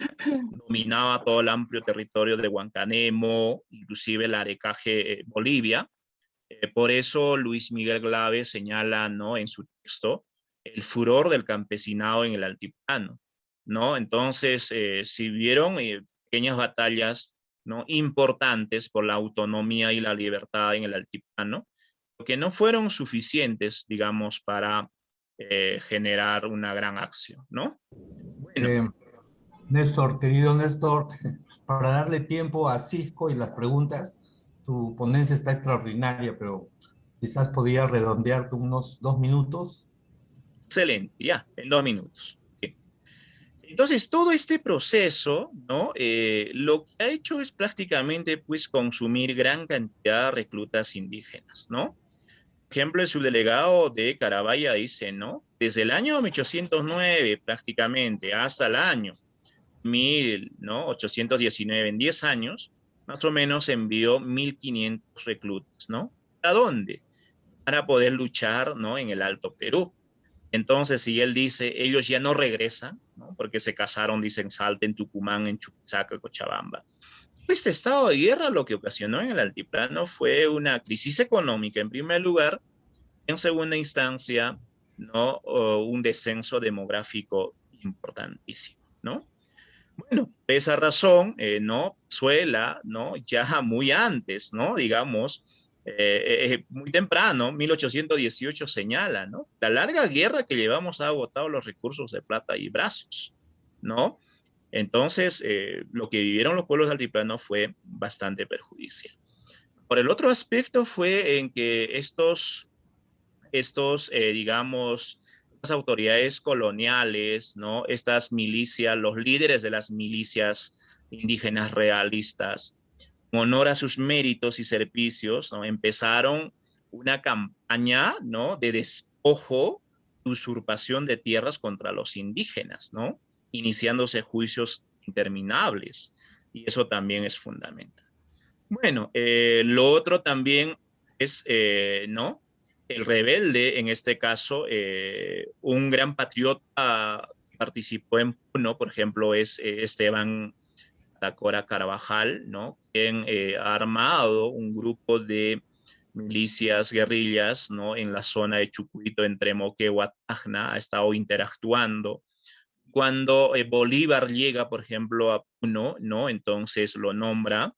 Dominaba todo el amplio territorio de Huancanemo, inclusive el Arecaje, Bolivia. Por eso Luis Miguel Glave señala, ¿no? En su texto el furor del campesinado en el altiplano, ¿no? Entonces, si vieron pequeñas batallas, ¿no? Importantes por la autonomía y la libertad en el altiplano, que no fueron suficientes, digamos, para generar una gran acción, ¿no? Bueno. Néstor, querido Néstor, para darle tiempo a Cisco y las preguntas, tu ponencia está extraordinaria, pero quizás podría redondearte unos 2 minutos. Excelente, ya, en 2 minutos. Bien. Entonces, todo este proceso, ¿no? Lo que ha hecho es prácticamente, pues, consumir gran cantidad de reclutas indígenas, ¿no? Por ejemplo, el subdelegado de Carabaya dice, ¿no? Desde el año 1809 prácticamente hasta el año 1819, en 10 años, más o menos envió 1.500 reclutas, ¿no? ¿A dónde? Para poder luchar, ¿no? En el Alto Perú. Entonces, si él dice, ellos ya no regresan, ¿no? Porque se casaron, dicen, Salta, en Tucumán, en Chuquisaca, Cochabamba. Este estado de guerra lo que ocasionó en el altiplano fue una crisis económica, en primer lugar, en segunda instancia, ¿no? Un descenso demográfico importantísimo, ¿no? Bueno, por esa razón, ¿no? Suela, ¿no? Ya muy antes, ¿no? Digamos, muy temprano, 1818 señala, ¿no? La larga guerra que llevamos ha agotado los recursos de plata y brazos, ¿no? Entonces, lo que vivieron los pueblos altiplanos fue bastante perjudicial. Por el otro aspecto fue en que digamos, las autoridades coloniales, ¿no? Estas milicias, los líderes de las milicias indígenas realistas, en honor a sus méritos y servicios, ¿no? Empezaron una campaña, ¿no? De despojo, usurpación de tierras contra los indígenas, ¿no? Iniciándose juicios interminables. Y eso también es fundamental. Bueno, lo otro también es, ¿no? El rebelde, en este caso, un gran patriota participó en Puno, por ejemplo, es Esteban Tacora Carvajal, ¿no? Quien ha armado un grupo de milicias, guerrillas, ¿no? En la zona de Chucuito, entre Moquegua, Tacna, ha estado interactuando. Cuando Bolívar llega, por ejemplo, a Puno, ¿no? Entonces lo nombra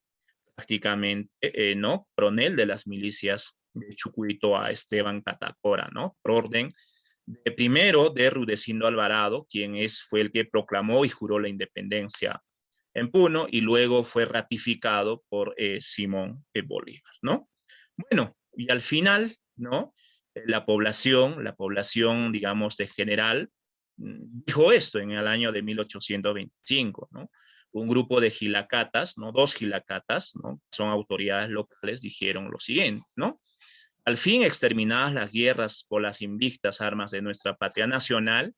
prácticamente, ¿no? Coronel de las milicias de Chucuito a Esteban Catacora, ¿no? Por orden de primero de Rudecindo Alvarado, quien fue el que proclamó y juró la independencia en Puno, y luego fue ratificado por Simón Bolívar, ¿no? Bueno, y al final, ¿no? La población, digamos, de general, dijo esto en el año de 1825, ¿no? Un grupo de gilacatas, ¿no? Dos gilacatas, ¿no? Son autoridades locales, dijeron lo siguiente, ¿no? Al fin exterminadas las guerras por las invictas armas de nuestra patria nacional,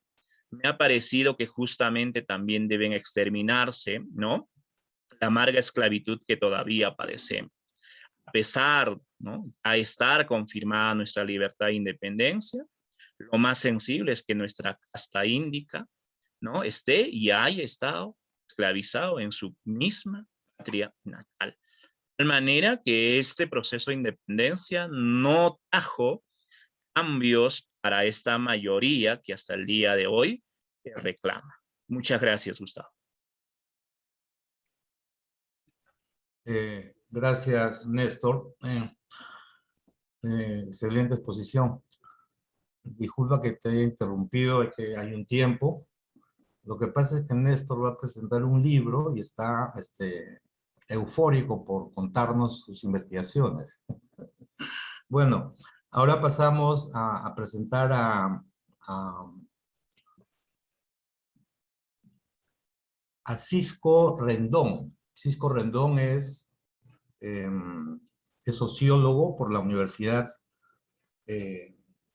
me ha parecido que justamente también deben exterminarse, ¿no? La amarga esclavitud que todavía padecemos. A pesar, ¿no? A estar confirmada nuestra libertad e independencia, lo más sensible es que nuestra casta índica, ¿no? Esté y haya estado esclavizado en su misma patria natal. De manera que este proceso de independencia no trajo cambios para esta mayoría que hasta el día de hoy reclama. Muchas gracias, Gustavo. Gracias, Néstor. Excelente exposición. Disculpa que te haya interrumpido, es que hay un tiempo. Lo que pasa es que Néstor va a presentar un libro y está eufórico por contarnos sus investigaciones. Bueno, ahora pasamos a presentar a Cisco Rendón. Cisco Rendón es sociólogo por la Universidad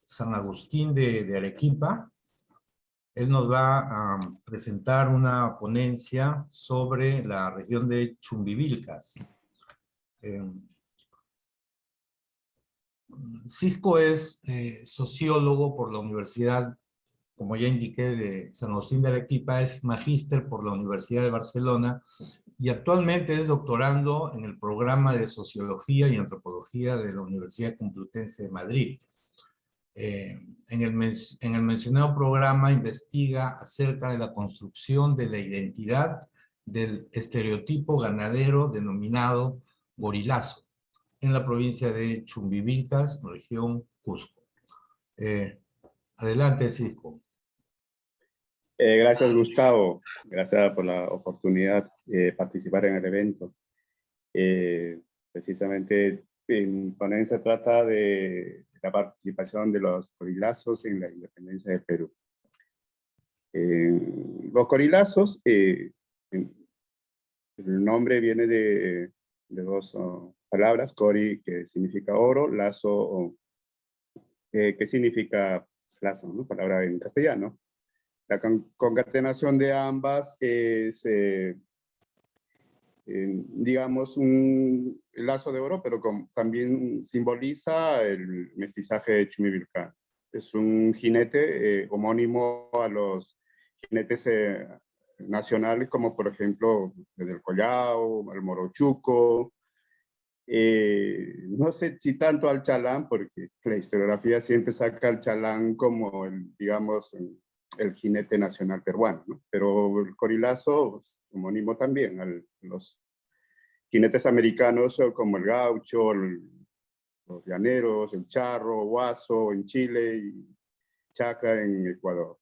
San Agustín de Arequipa. Él nos va a presentar una ponencia sobre la región de Chumbivilcas. Cisco es sociólogo por la Universidad, como ya indiqué, de San Agustín de Arequipa, es magíster por la Universidad de Barcelona y actualmente es doctorando en el programa de Sociología y Antropología de la Universidad Complutense de Madrid. En el mencionado programa investiga acerca de la construcción de la identidad del estereotipo ganadero denominado gorilazo en la provincia de Chumbivilcas, región Cusco. Adelante, Cisco. Gracias, Gustavo. Gracias por la oportunidad de participar en el evento. Precisamente, mi ponencia trata de la participación de los gorilazos en la independencia de Perú. Los corilazos, el nombre viene de dos palabras, cori, que significa oro, lazo, que significa lazo, ¿no? Palabra en castellano. La concatenación de ambas es, digamos, un lazo de oro, pero también simboliza el mestizaje de Chumivilcán. Es un jinete homónimo a los jinetes nacionales, como por ejemplo el Collao, el Morochuco. No sé si tanto al chalán, porque la historiografía siempre saca al chalán como el, digamos, el jinete nacional peruano, ¿no? Pero el corilazo, pues, homónimo también a los jinetes americanos como el gaucho, los llaneros, el charro, guaso en Chile y chaca en Ecuador.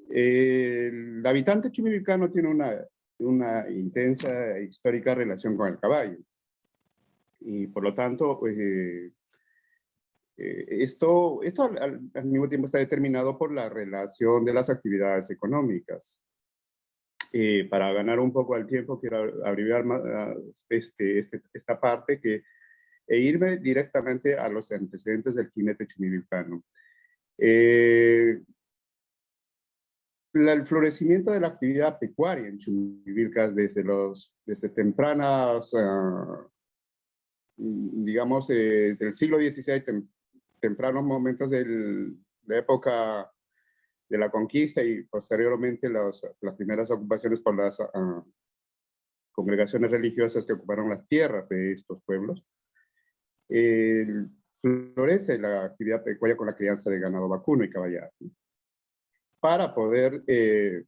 El habitante chumivicano tiene una intensa e histórica relación con el caballo. Y por lo tanto, pues, esto al mismo tiempo está determinado por la relación de las actividades económicas. Para ganar un poco al tiempo, quiero abreviar más, esta parte e irme directamente a los antecedentes del jinete chumivilcano. El florecimiento de la actividad pecuaria en Chumivilcas desde tempranas, digamos, del siglo XVI, tempranos momentos de la época de la conquista y posteriormente las primeras ocupaciones por las congregaciones religiosas que ocuparon las tierras de estos pueblos. Florece la actividad pecuaria con la crianza de ganado vacuno y caballar. Para poder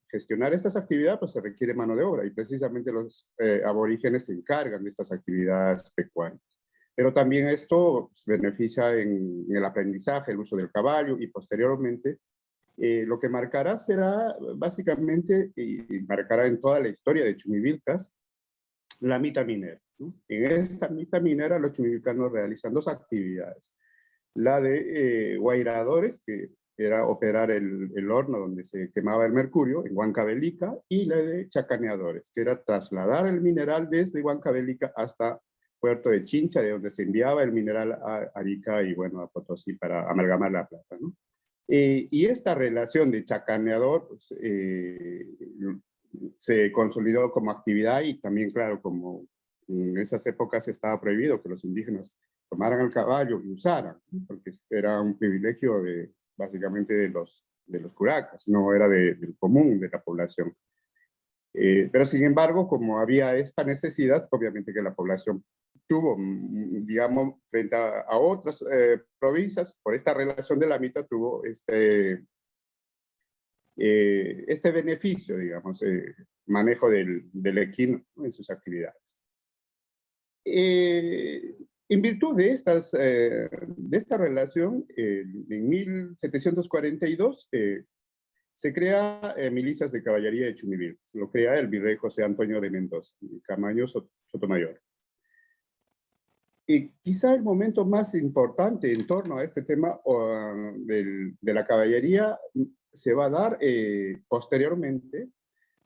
gestionar estas actividades, pues se requiere mano de obra y precisamente los aborígenes se encargan de estas actividades pecuarias. Pero también esto beneficia en el aprendizaje, el uso del caballo y posteriormente lo que marcará será básicamente, y marcará en toda la historia de Chumivilcas, la mita minera, ¿no? En esta mita minera los chumivilcanos realizan dos actividades. La de guairadores, que era operar el horno donde se quemaba el mercurio, en Huancavelica, y la de chacaneadores, que era trasladar el mineral desde Huancavelica hasta Puerto de Chincha, de donde se enviaba el mineral a Arica y bueno, a Potosí para amalgamar la plata, ¿no? Y esta relación de chacaneador pues, se consolidó como actividad y también, claro, como en esas épocas estaba prohibido que los indígenas tomaran el caballo y usaran, ¿no? Porque era un privilegio básicamente de los curacas, no era del común de la población. Pero sin embargo, como había esta necesidad, obviamente que la población tuvo, digamos, frente a otras provincias, por esta relación de la mitad, tuvo este beneficio, digamos, manejo del equino, ¿no? En sus actividades. En virtud de esta relación, en 1742 se crea milicias de caballería de Chumivilcas. Lo crea el virrey José Antonio de Mendoza, Camaño Sotomayor. Y quizá el momento más importante en torno a este tema de la caballería se va a dar posteriormente,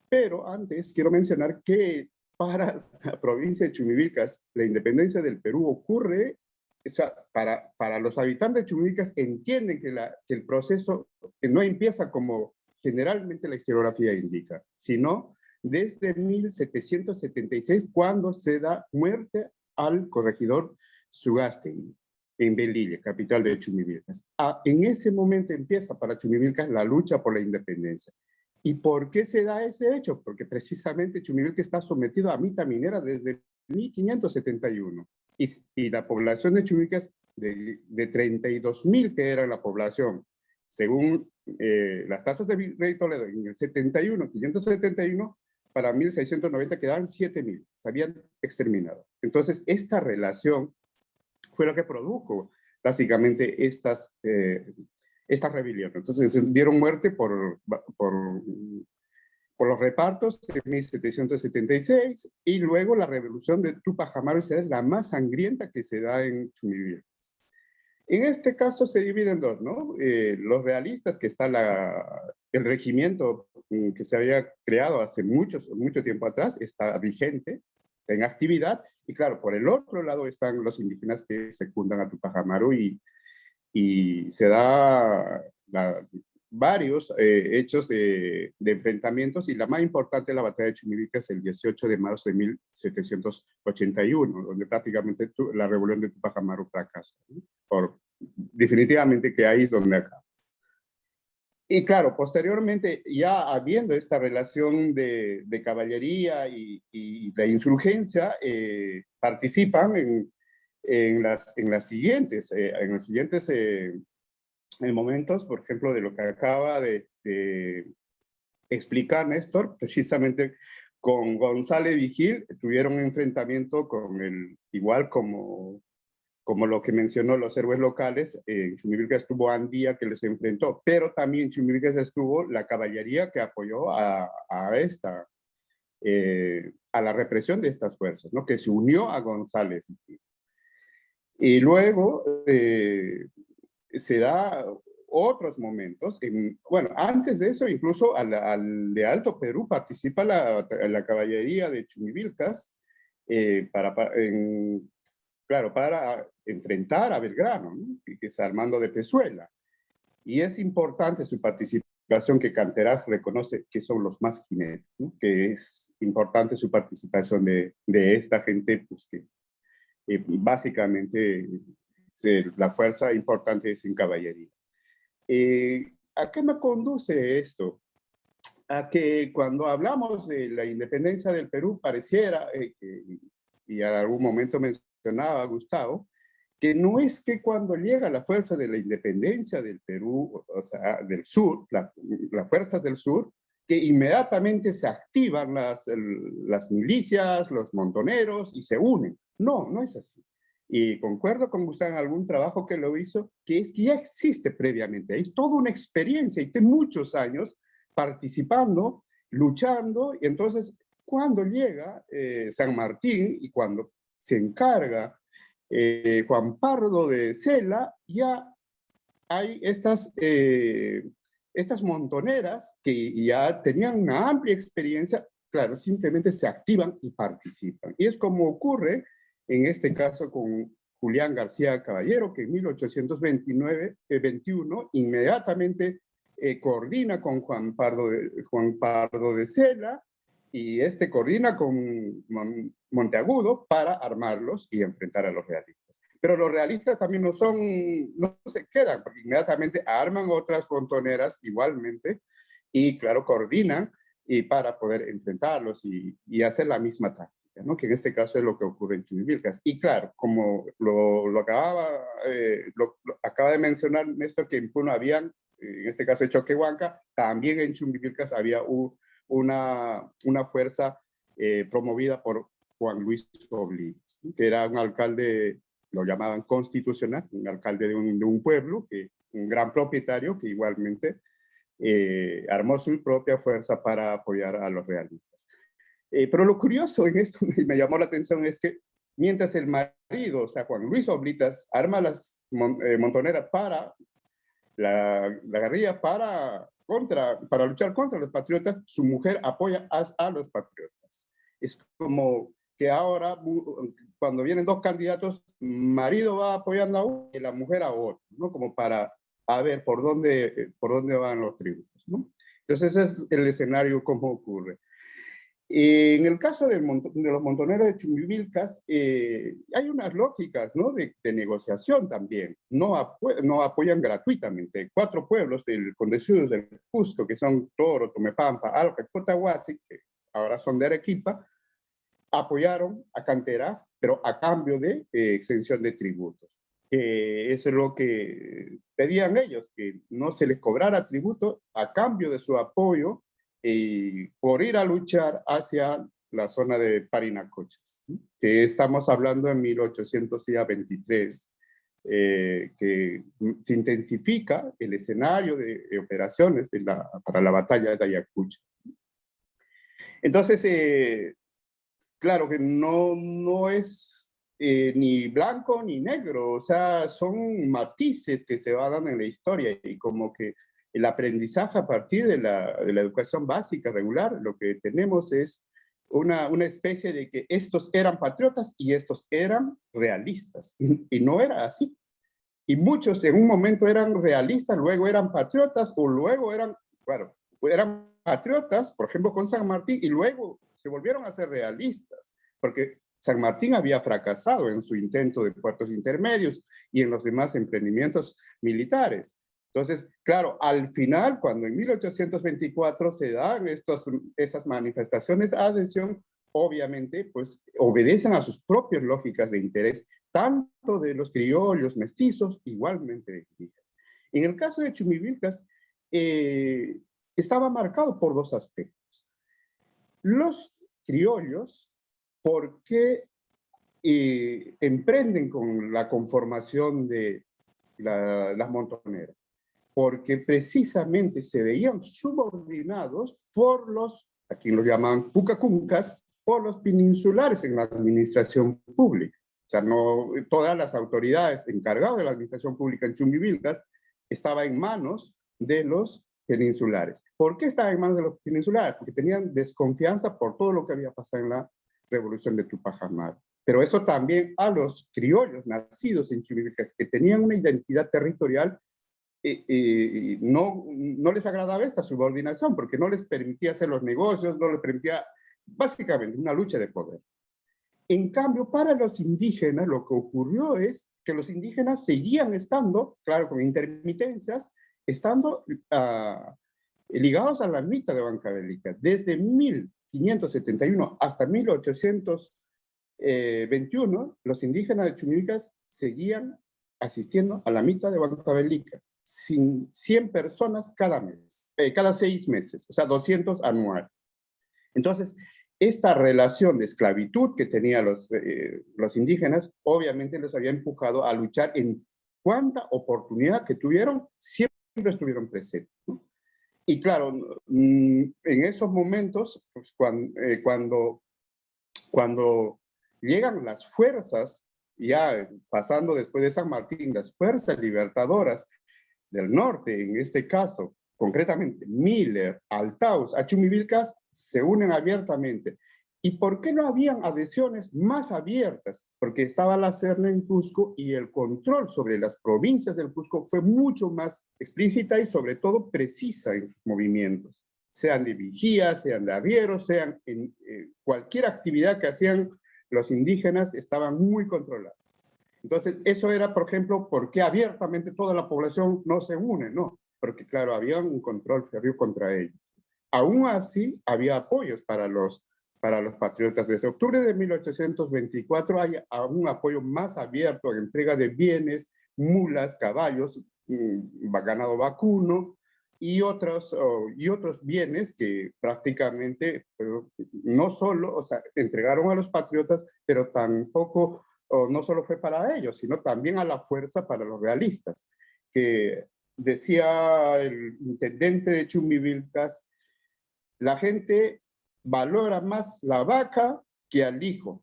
pero antes quiero mencionar que para la provincia de Chumivilcas, la independencia del Perú ocurre, o sea, para los habitantes de Chumivilcas entienden que el proceso que no empieza como generalmente la historiografía indica, sino desde 1776, cuando se da muerte al corregidor Sugástegui en Belilla, capital de Chumivilcas. En ese momento empieza para Chumivilcas la lucha por la independencia. ¿Y por qué se da ese hecho? Porque precisamente Chumivilcas está sometido a mita minera desde 1571. Y la población de Chumivilcas, de 32.000 que era la población, según las tasas de Virrey Toledo en el 571, para 1690 quedaban 7.000, se habían exterminado. Entonces, esta relación fue lo que produjo básicamente estas rebeliones. Entonces, dieron muerte por los repartos de 1776 y luego la revolución de Tupac Amaru es la más sangrienta que se da en Chumivilcas. En este caso se divide en dos, ¿no? Los realistas, que está el regimiento que se había creado hace mucho tiempo atrás, está vigente, está en actividad, y claro, por el otro lado están los indígenas que secundan a Tupac Amaru y se da varios hechos de enfrentamientos, y la más importante es la batalla de Chumilcas el 18 de marzo de 1781, donde prácticamente la rebelión de Tupac Amaru fracasa, ¿no? Definitivamente que ahí es donde acaba. Y claro, posteriormente, ya habiendo esta relación de caballería y de insurgencia, participan en los siguientes momentos, por ejemplo, de lo que acaba de explicar Néstor, precisamente con González Vigil, tuvieron un enfrentamiento igual como lo que mencionó los héroes locales. En Chumilcas estuvo Andía, que les enfrentó, pero también en Chumilcas estuvo la caballería que apoyó a la represión de estas fuerzas, ¿no? Que se unió a González. Y luego se da otros momentos. Bueno, antes de eso, incluso de Alto Perú participa la caballería de Chumivilcas para enfrentar a Belgrano, ¿no? Que es Armando de Pezuela. Y es importante su participación, que Canteras reconoce que son los más jinetes, ¿no? Que es importante su participación de esta gente, pues que básicamente la fuerza importante es en caballería. ¿A qué me conduce esto? A que cuando hablamos de la independencia del Perú, pareciera, y en algún momento mencionaba Gustavo, que no es que cuando llega la fuerza de la independencia del Perú, o sea, del sur, las fuerzas del sur, que inmediatamente se activan las milicias, los montoneros, y se unen. No, no es así. Y concuerdo con Gustavo en algún trabajo que lo hizo, que es que ya existe previamente. Hay toda una experiencia y de muchos años participando, luchando, y entonces cuando llega San Martín y cuando se encarga Juan Pardo de Cela, ya hay estas montoneras que ya tenían una amplia experiencia, claro, simplemente se activan y participan. Y es como ocurre en este caso con Julián García Caballero, que en 1821 inmediatamente coordina con Juan Pardo de Cela, y coordina con Monteagudo para armarlos y enfrentar a los realistas. Pero los realistas también no se quedan, porque inmediatamente arman otras montoneras igualmente, y claro, coordinan para poder enfrentarlos y hacer la misma táctica, ¿no? Que en este caso es lo que ocurre en Chumivilcas. Y claro, como lo acaba de mencionar Néstor, que en Puno habían, en este caso de Choquehuanca, también en Chumivilcas había una fuerza promovida por Juan Luis Oblitas, que era un alcalde, lo llamaban constitucional, un alcalde de un pueblo, un gran propietario que igualmente armó su propia fuerza para apoyar a los realistas. Pero lo curioso en esto, y me llamó la atención, es que mientras el marido, o sea, Juan Luis Oblitas, arma las montoneras para la guerrilla para luchar contra los patriotas, su mujer apoya a los patriotas. Es como que ahora, cuando vienen dos candidatos, marido va apoyando a uno y la mujer a otro, ¿no? Como para ver por dónde van los triunfos, ¿no? Entonces ese es el escenario como ocurre. En el caso de los montoneros de Chumivilcas, hay unas lógicas, ¿no? de negociación también. No apoyan gratuitamente. 4 pueblos del Condeciudos del Cusco, que son Toro, Tomepampa, Alca y Cotahuasi, que ahora son de Arequipa, apoyaron a Cantera, pero a cambio de exención de tributos. Eso es lo que pedían ellos, que no se les cobrara tributo a cambio de su apoyo por ir a luchar hacia la zona de Parinacochas, que estamos hablando en 1823, que se intensifica el escenario de operaciones para la batalla de Ayacucho. Entonces, claro que no es ni blanco ni negro, o sea, son matices que se van dando en la historia y como que el aprendizaje a partir de la educación básica regular, lo que tenemos es una especie de que estos eran patriotas y estos eran realistas, y no era así. Y muchos en un momento eran realistas, luego eran patriotas, o luego eran, bueno, eran patriotas, por ejemplo, con San Martín, y luego se volvieron a ser realistas, porque San Martín había fracasado en su intento de puertos intermedios y en los demás emprendimientos militares. Entonces, claro, al final, cuando en 1824 se dan esas manifestaciones de adhesión, obviamente, pues obedecen a sus propias lógicas de interés, tanto de los criollos mestizos, igualmente de indígenas. En el caso de Chumivilcas, estaba marcado por dos aspectos. Los criollos, ¿por qué emprenden con la conformación de las montoneras? Porque precisamente se veían subordinados por los, aquí los llaman pucacuncas, por los peninsulares en la administración pública. O sea, no todas las autoridades encargadas de la administración pública en Chumbivilcas estaban en manos de los peninsulares. ¿Por qué estaban en manos de los peninsulares? Porque tenían desconfianza por todo lo que había pasado en la revolución de Tupac Amaru. Pero eso también a los criollos nacidos en Chumbivilcas, que tenían una identidad territorial, no les agradaba esta subordinación porque no les permitía hacer los negocios, no les permitía, básicamente, una lucha de poder. En cambio, para los indígenas, lo que ocurrió es que los indígenas seguían estando, claro, con intermitencias, estando ligados a la mitad de Huancavelica. Desde 1571 hasta 1821, los indígenas de Chumivilcas seguían asistiendo a la mitad de Huancavelica. 100 personas cada mes, cada 6 meses, o sea, 200 anual. Entonces, esta relación de esclavitud que tenían los indígenas, obviamente les había empujado a luchar en cuanta oportunidad que tuvieron, siempre estuvieron presentes, ¿no? Y claro, en esos momentos, pues, cuando llegan las fuerzas, ya pasando después de San Martín, las fuerzas libertadoras del norte, en este caso, concretamente, Miller, Altaus, Chumivilcas, se unen abiertamente. ¿Y por qué no habían adhesiones más abiertas? Porque estaba la Serna en Cusco y el control sobre las provincias del Cusco fue mucho más explícita y sobre todo precisa en sus movimientos, sean de vigía, sean de arrieros, sean en cualquier actividad que hacían los indígenas, estaban muy controlados. Entonces, eso era, por ejemplo, por qué abiertamente toda la población no se une, ¿no? Porque, claro, había un control férreo contra ellos. Aún así, había apoyos para los patriotas. Desde octubre de 1824 hay un apoyo más abierto en entrega de bienes, mulas, caballos, ganado vacuno y otros bienes que prácticamente no solo, o sea, entregaron a los patriotas, pero tampoco, no solo fue para ellos, sino también a la fuerza para los realistas, que decía el intendente de Chumivilcas, la gente valora más la vaca que al hijo,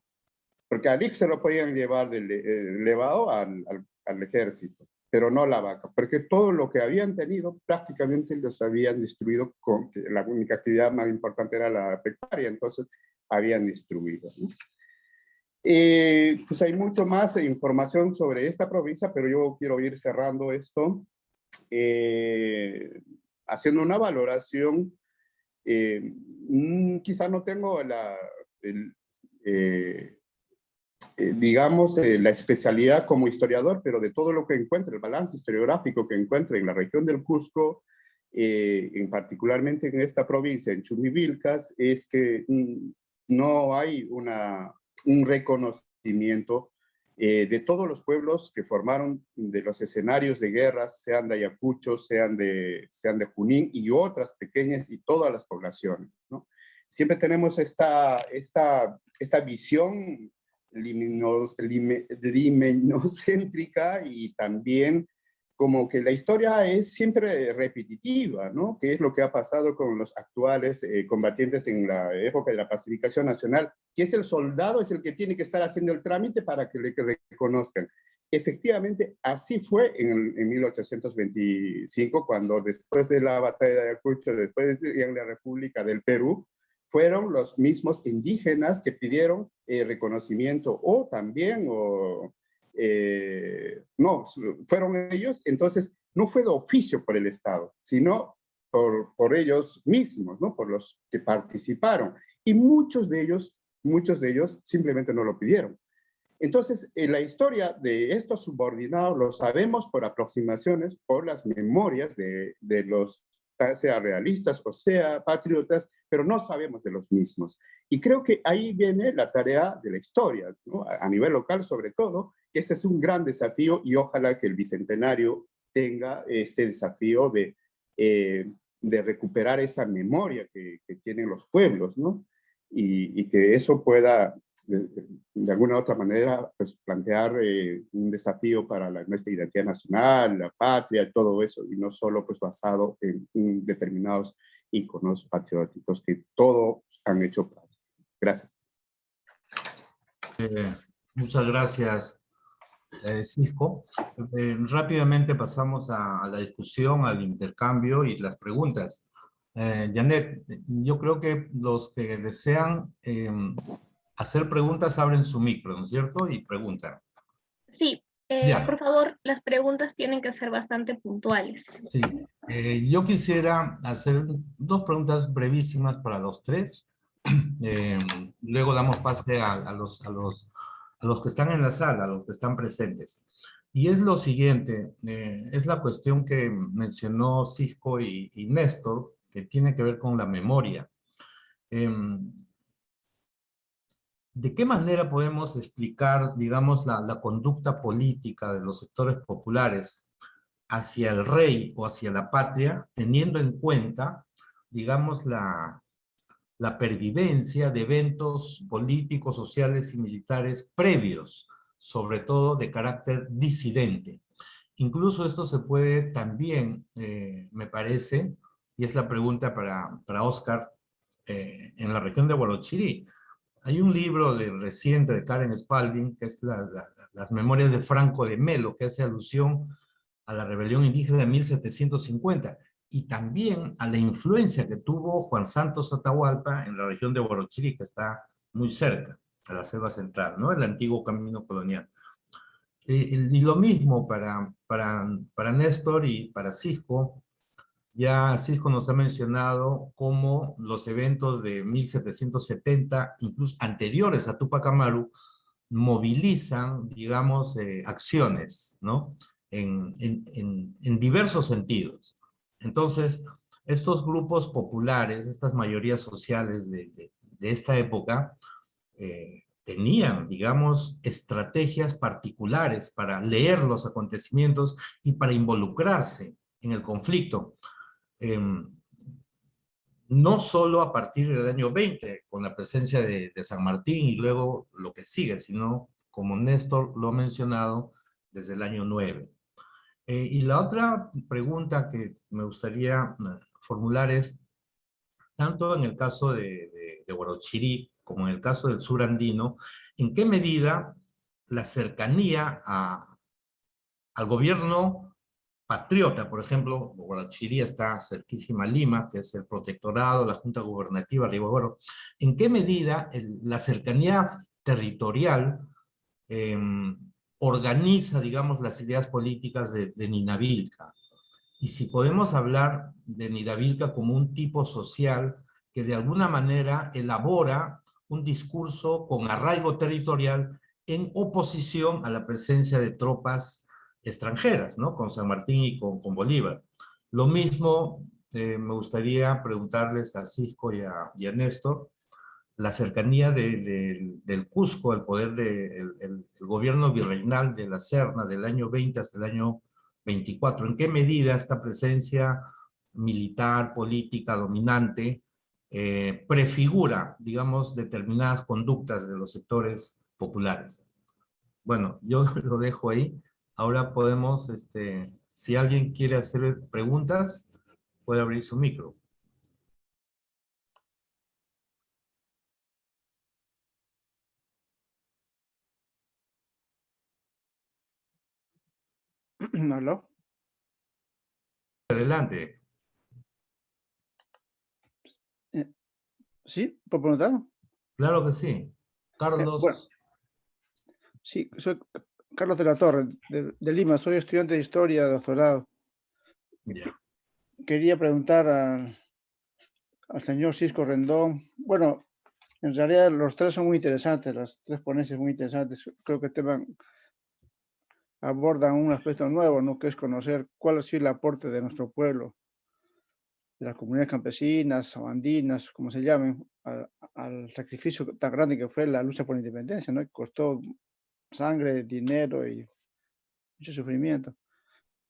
porque al hijo se lo podían llevar del elevado al ejército, pero no la vaca, porque todo lo que habían tenido prácticamente los habían destruido, con que la única actividad más importante era la pecuaria, entonces habían destruido, ¿no? Pues hay mucho más información sobre esta provincia, pero yo quiero ir cerrando esto, haciendo una valoración. Quizá no tengo digamos, la especialidad como historiador, pero de todo lo que encuentro, el balance historiográfico que encuentro en la región del Cusco, particularmente en esta provincia, en Chumivilcas, es que no hay un reconocimiento de todos los pueblos que formaron de los escenarios de guerras, sean de Ayacucho, sean de Junín y otras pequeñas y todas las poblaciones, ¿no? Siempre tenemos esta visión limenocéntrica y también como que la historia es siempre repetitiva, ¿no? Que es lo que ha pasado con los actuales combatientes en la época de la pacificación nacional, que es el soldado, es el que tiene que estar haciendo el trámite para que le reconozcan. Efectivamente, así fue en 1825, cuando después de la batalla de Ayacucho, después de la República del Perú, fueron los mismos indígenas que pidieron reconocimiento, o también, no, fueron ellos. Entonces no fue de oficio por el Estado, sino por ellos mismos, ¿no? Por los que participaron. Y muchos de ellos simplemente no lo pidieron. Entonces, la historia de estos subordinados lo sabemos por aproximaciones, por las memorias de los, sea realistas o sea patriotas, pero no sabemos de los mismos. Y creo que ahí viene la tarea de la historia, ¿no? A nivel local sobre todo, que ese es un gran desafío, y ojalá que el Bicentenario tenga este desafío de recuperar esa memoria que tienen los pueblos, ¿no? Y que eso pueda, de alguna u otra manera, pues, plantear un desafío para nuestra identidad nacional, la patria, todo eso, y no solo pues basado en determinados íconos patrióticos que todos han hecho parte. Gracias. Muchas gracias, Cisco. Rápidamente pasamos a la discusión, al intercambio y las preguntas. Janet, yo creo que los que desean hacer preguntas abren su micro, ¿no es cierto? Y preguntan. Sí, por favor, las preguntas tienen que ser bastante puntuales. Sí, yo quisiera hacer dos preguntas brevísimas para los tres. Luego damos pase a los que están en la sala, a los que están presentes. Y es lo siguiente, es la cuestión que mencionó Cisco y Néstor, que tiene que ver con la memoria. ¿De qué manera podemos explicar, digamos, la conducta política de los sectores populares hacia el rey o hacia la patria, teniendo en cuenta, digamos, la pervivencia de eventos políticos, sociales y militares previos, sobre todo de carácter disidente? Incluso esto se puede también, me parece, y es la pregunta para Oscar, en la región de Huarochirí. Hay un libro reciente de Karen Spalding, que es Las Memorias de Franco de Melo, que hace alusión a la rebelión indígena de 1750, y también a la influencia que tuvo Juan Santos Atahualpa en la región de Huarochirí, que está muy cerca, a la selva central, ¿no? El antiguo camino colonial. Y lo mismo para Néstor y para Cisco. Ya Cisco nos ha mencionado cómo los eventos de 1770, incluso anteriores a Tupac Amaru, movilizan, digamos, acciones, ¿no? En diversos sentidos. Entonces, estos grupos populares, estas mayorías sociales de esta época, tenían, digamos, estrategias particulares para leer los acontecimientos y para involucrarse en el conflicto. No solo a partir del año 20, con la presencia de San Martín y luego lo que sigue, sino, como Néstor lo ha mencionado, desde el año 9. Y la otra pregunta que me gustaría formular es, tanto en el caso de Huarochirí como en el caso del sur andino, ¿en qué medida la cercanía al gobierno patriota, por ejemplo, Huarochirí está cerquísima a Lima, que es el protectorado, la Junta Gubernativa, Rioboro, ¿en qué medida la cercanía territorial organiza, digamos, las ideas políticas de Ninavilca? Y si podemos hablar de Ninavilca como un tipo social que de alguna manera elabora un discurso con arraigo territorial en oposición a la presencia de tropas extranjeras, ¿no? Con San Martín y con Bolívar. Lo mismo me gustaría preguntarles a Cisco y a Néstor, la cercanía del Cusco, el poder del gobierno virreinal de la Serna del año 20 hasta el año 24. ¿En qué medida esta presencia militar, política, dominante, prefigura, digamos, determinadas conductas de los sectores populares? Bueno, yo lo dejo ahí. Ahora podemos Si alguien quiere hacer preguntas, puede abrir su micro. ¿Aló? Adelante. ¿Sí? ¿Por preguntar? Claro que sí. Carlos. Bueno, sí, soy Carlos de la Torre, de Lima. Soy estudiante de Historia, doctorado. Ya. Quería preguntar al señor Cisco Rendón. Bueno, en realidad los tres son muy interesantes, las tres ponencias muy interesantes. Creo que abordan un aspecto nuevo, ¿no? Que es conocer cuál ha sido el aporte de nuestro pueblo, de las comunidades campesinas o andinas, como se llamen, al sacrificio tan grande que fue la lucha por la independencia, ¿no? Que costó sangre, dinero y mucho sufrimiento.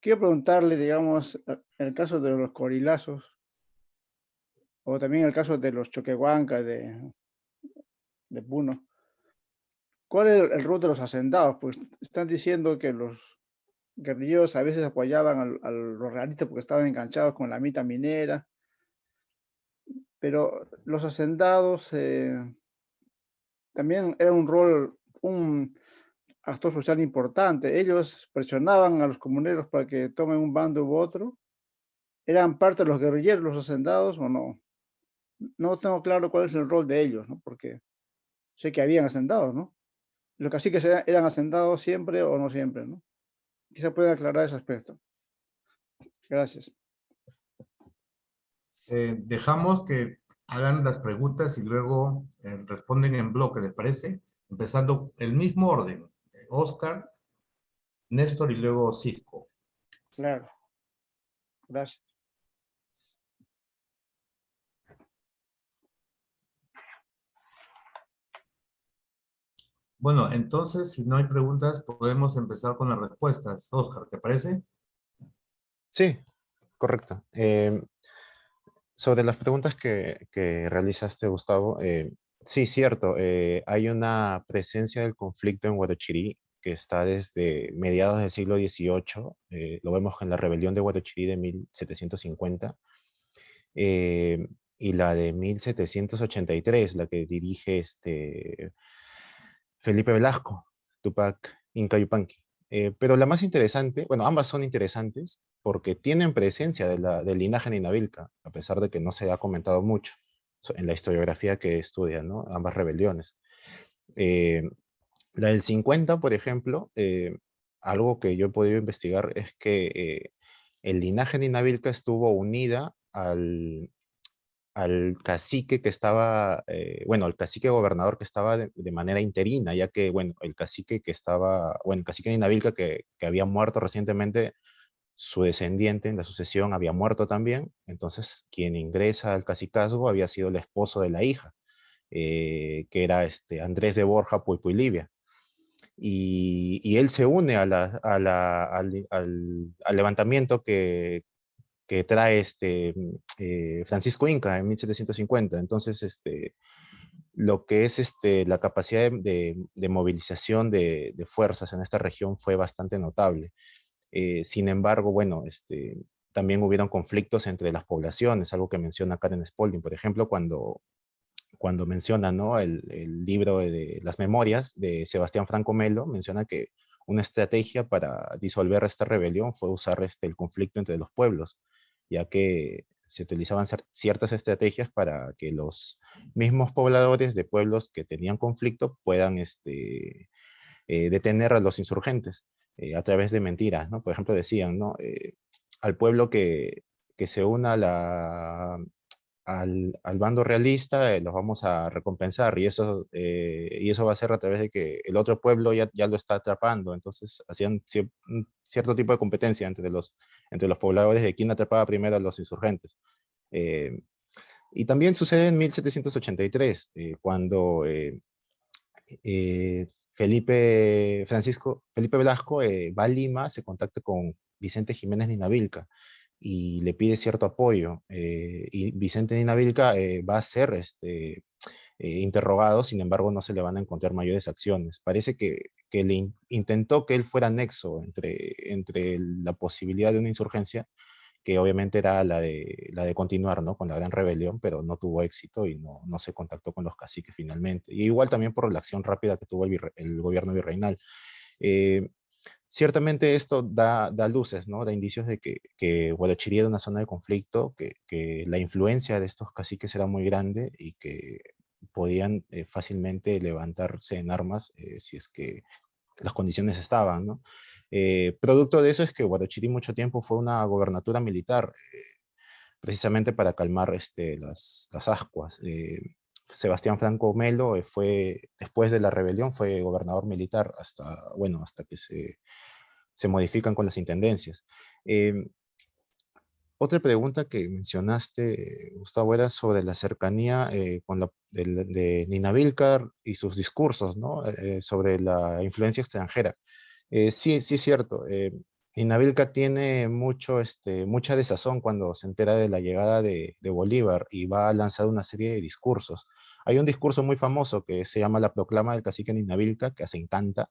Quiero preguntarle, digamos, en el caso de los corilazos, o también el caso de los choquehuancas de Puno, ¿cuál es el rol de los hacendados? Pues están diciendo que los guerrilleros a veces apoyaban a los realistas porque estaban enganchados con la mita minera, pero los hacendados también era un actor social importante. Ellos presionaban a los comuneros para que tomen un bando u otro. ¿Eran parte de los guerrilleros, los hacendados o no? No tengo claro cuál es el rol de ellos, ¿no? Porque sé que habían hacendados, ¿no? Los caciques eran hacendados siempre o no siempre, ¿no? Quizá pueda aclarar ese aspecto. Gracias. Dejamos que hagan las preguntas y luego responden en bloque, ¿les parece? Empezando el mismo orden. Oscar, Néstor y luego Cisco. Claro. Gracias. Bueno, entonces, si no hay preguntas, podemos empezar con las respuestas. Oscar, ¿te parece? Sí, correcto. Sobre las preguntas que realizaste, Gustavo, sí, cierto, hay una presencia del conflicto en Huarochirí que está desde mediados del siglo XVIII, lo vemos en la rebelión de Huarochirí de 1750, y la de 1783, la que dirige Felipe Velasco, Tupac Inca Yupanqui. Pero la más interesante, bueno, ambas son interesantes porque tienen presencia del linaje Ninavilca, a pesar de que no se ha comentado mucho en la historiografía que estudia, ¿no? Ambas rebeliones. La del 50, por ejemplo, algo que yo he podido investigar es que el linaje Ninavilca estuvo unida al cacique que estaba, bueno, el cacique gobernador que estaba de manera interina, ya que, bueno, el cacique que estaba, bueno, el cacique de Inavilca que había muerto recientemente, su descendiente en la sucesión había muerto también, entonces quien ingresa al cacicazgo había sido el esposo de la hija, que era Andrés de Borja Puipuilivia. Y él se une al levantamiento que trae Francisco Inca en 1750. Entonces, lo que es la capacidad de movilización de fuerzas en esta región fue bastante notable. Sin embargo, bueno, también hubieron conflictos entre las poblaciones, algo que menciona Karen Spalding, por ejemplo, cuando menciona, ¿no? el libro de las memorias de Sebastián Franco Melo, menciona que una estrategia para disolver esta rebelión fue usar el conflicto entre los pueblos, ya que se utilizaban ciertas estrategias para que los mismos pobladores de pueblos que tenían conflicto puedan detener a los insurgentes a través de mentiras, ¿no? Por ejemplo, decían, ¿no? Al pueblo que se una al bando realista, los vamos a recompensar y eso va a ser a través de que el otro pueblo ya lo está atrapando. Entonces hacían un cierto tipo de competencia entre los pobladores de quién atrapaba primero a los insurgentes. Y también sucede en 1783, cuando Felipe Velasco va a Lima, se contacta con Vicente Jiménez Ninavilca y le pide cierto apoyo. Y Vicente Ninavilca va a ser interrogado, sin embargo no se le van a encontrar mayores acciones. Parece que intentó que él fuera nexo entre la posibilidad de una insurgencia, que obviamente era la de continuar, ¿no?, con la gran rebelión, pero no tuvo éxito y no se contactó con los caciques finalmente. Y igual también por la acción rápida que tuvo el gobierno virreinal. Ciertamente esto da luces, ¿no?, da indicios de que Huarochirí era una zona de conflicto, que la influencia de estos caciques era muy grande y que podían fácilmente levantarse en armas si es que las condiciones estaban, ¿no? Producto de eso es que Huarochirí mucho tiempo fue una gobernatura militar, precisamente para calmar las ascuas. Sebastián Franco Melo después de la rebelión, fue gobernador militar hasta que se modifican con las intendencias. Otra pregunta que mencionaste, Gustavo, era sobre la cercanía de Nina Vilcar y sus discursos, ¿no?, sobre la influencia extranjera. Sí, sí es cierto. Nina Vilcar tiene mucha desazón cuando se entera de la llegada de Bolívar y va a lanzar una serie de discursos. Hay un discurso muy famoso que se llama La Proclama del Cacique Nina Vilcar, que se encanta,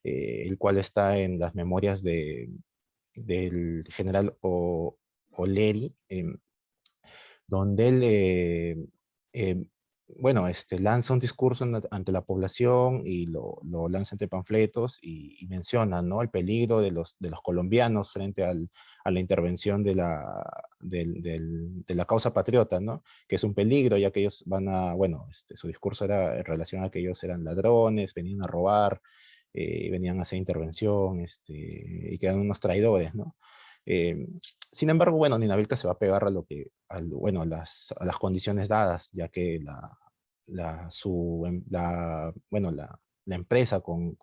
el cual está en las memorias del general Oleri, donde él lanza un discurso ante la población y lo lanza entre panfletos y menciona, ¿no?, el peligro de los colombianos frente a la intervención de la causa patriota, ¿no?, que es un peligro, ya que ellos su discurso era en relación a que ellos eran ladrones, venían a robar, venían a hacer intervención, y que eran unos traidores, ¿no? Sin embargo, Nina Vilcar se va a pegar a las condiciones dadas, ya que la empresa con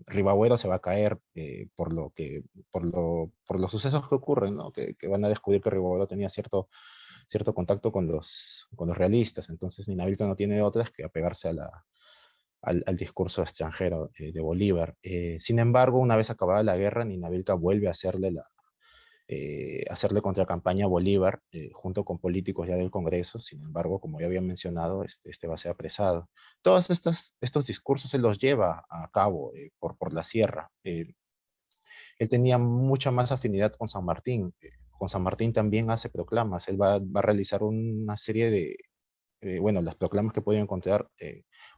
Ribagüero se va a caer por los sucesos que ocurren, ¿no?, que van a descubrir que Ribagüero tenía cierto contacto con los realistas. Entonces Nina Vilcar no tiene otras que apegarse al discurso extranjero de Bolívar. Sin embargo, una vez acabada la guerra, Nina Vilcar vuelve a hacerle contracampaña a Bolívar, junto con políticos ya del Congreso. Sin embargo, como ya había mencionado, va a ser apresado. Todos estos discursos se los lleva a cabo por la sierra. Él tenía mucha más afinidad con San Martín. Con San Martín también hace proclamas. Él va a realizar una serie de, las proclamas que pueden encontrar,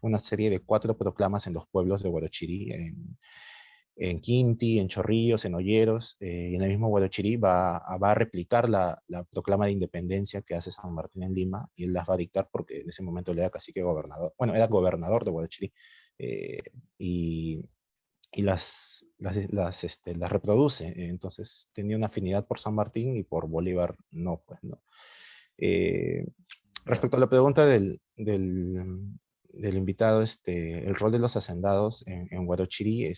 una serie de 4 proclamas en los pueblos de Huarochirí, en Quinti, en Chorrillos, en Olleros, y en el mismo Huarochirí va a replicar la proclama de independencia que hace San Martín en Lima, y él las va a dictar porque en ese momento él era cacique gobernador, era gobernador de Huarochirí, y las reproduce. Entonces tenía una afinidad por San Martín y por Bolívar no, pues, ¿no? Respecto a la pregunta del invitado, el rol de los hacendados en Huarochirí,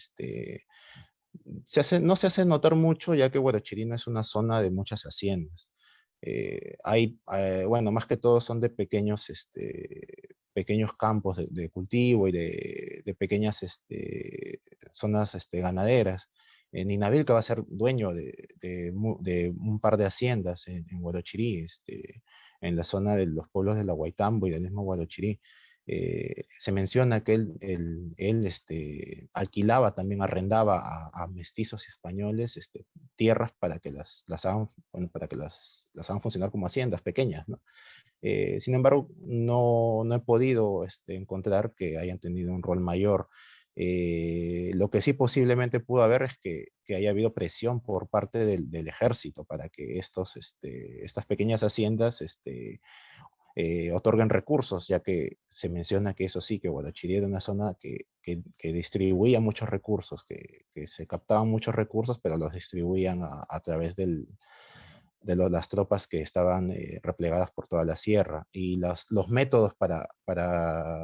no se hace notar mucho, ya que Huarochirí no es una zona de muchas haciendas. Más que todo son de pequeños campos de cultivo y de pequeñas zonas ganaderas. Nina Vilcar va a ser dueño de un par de haciendas en Huarochirí, en la zona de los pueblos de la Guaitambo y del mismo Huarochirí. Se menciona que él alquilaba, también arrendaba a mestizos españoles tierras para que las hagan funcionar como haciendas pequeñas, ¿no? Sin embargo, no he podido encontrar que hayan tenido un rol mayor. Lo que sí posiblemente pudo haber es que haya habido presión por parte del ejército para que estas pequeñas haciendas otorguen recursos, ya que se menciona que eso sí, que Huarochirí era una zona que distribuía muchos recursos, que se captaban muchos recursos, pero los distribuían a través de las tropas que estaban replegadas por toda la sierra, y los métodos para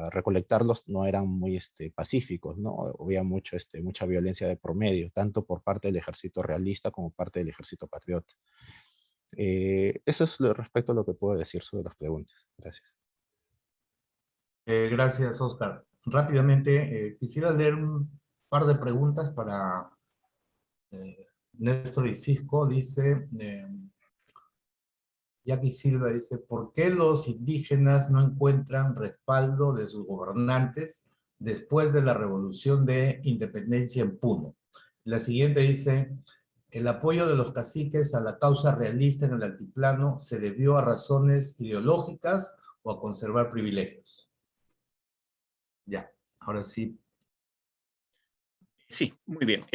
recolectarlos no eran muy pacíficos, ¿no? Había mucha violencia de por medio, tanto por parte del ejército realista como parte del ejército patriota. Eso es respecto a lo que puedo decir sobre las preguntas. Gracias. Gracias, Oscar. Rápidamente, quisiera leer un par de preguntas para Néstor Icisco. Dice, Jackie Silva dice, ¿por qué los indígenas no encuentran respaldo de sus gobernantes después de la Revolución de Independencia en Puno. La siguiente dice, el apoyo de los caciques a la causa realista en el altiplano se debió a razones ideológicas o a conservar privilegios. Ya, ahora sí. Sí, muy bien.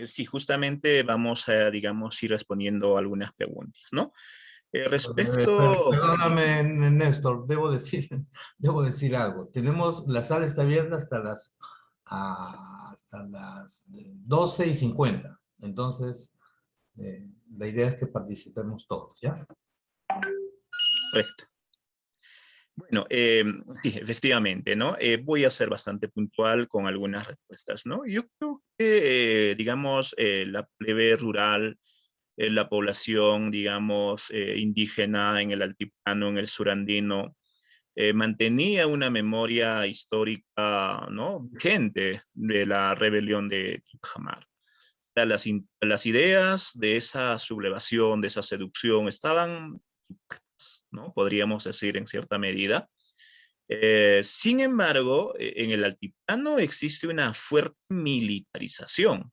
Sí, justamente vamos a, digamos, ir respondiendo algunas preguntas, ¿no? Respecto... Perdóname, Néstor, debo decir algo. La sala está abierta hasta las 12:50. Entonces, la idea es que participemos todos, ¿ya? Correcto. Bueno, sí, efectivamente, ¿no? Voy a ser bastante puntual con algunas respuestas, ¿no? Yo creo que, digamos, la plebe rural, la población, digamos, indígena en el altiplano, en el surandino, mantenía una memoria histórica, ¿no? Vigente de la rebelión de Tupamaro. Las ideas de esa sublevación, de esa seducción, estaban intactas, ¿no? Podríamos decir en cierta medida. Sin embargo, en el altiplano existe una fuerte militarización,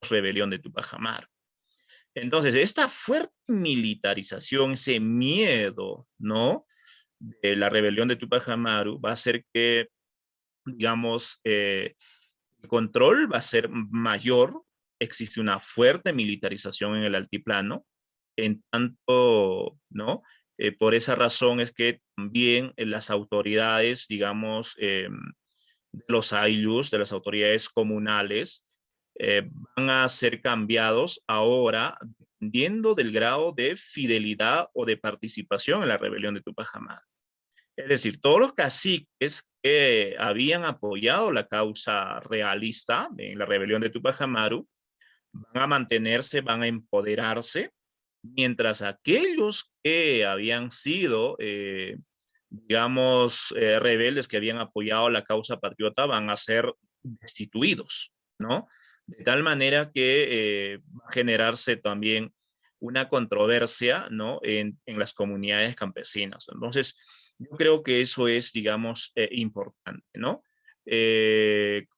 rebelión de Tupac Amaru. Entonces, esta fuerte militarización, ese miedo, ¿no? De la rebelión de Tupac Amaru va a hacer que, digamos, el control va a ser mayor. Existe una fuerte militarización en el altiplano, en tanto, ¿no? Por esa razón es que también las autoridades, digamos, de los ayllus, de las autoridades comunales, van a ser cambiados ahora dependiendo del grado de fidelidad o de participación en la rebelión de Tupac Amaru. Es decir, todos los caciques que habían apoyado la causa realista en la rebelión de Tupac Amaru van a mantenerse, van a empoderarse, mientras aquellos que habían sido, digamos, rebeldes que habían apoyado la causa patriota van a ser destituidos, ¿no? De tal manera que va a generarse también una controversia, ¿no? En las comunidades campesinas. Entonces, yo creo que eso es, digamos, importante, ¿no?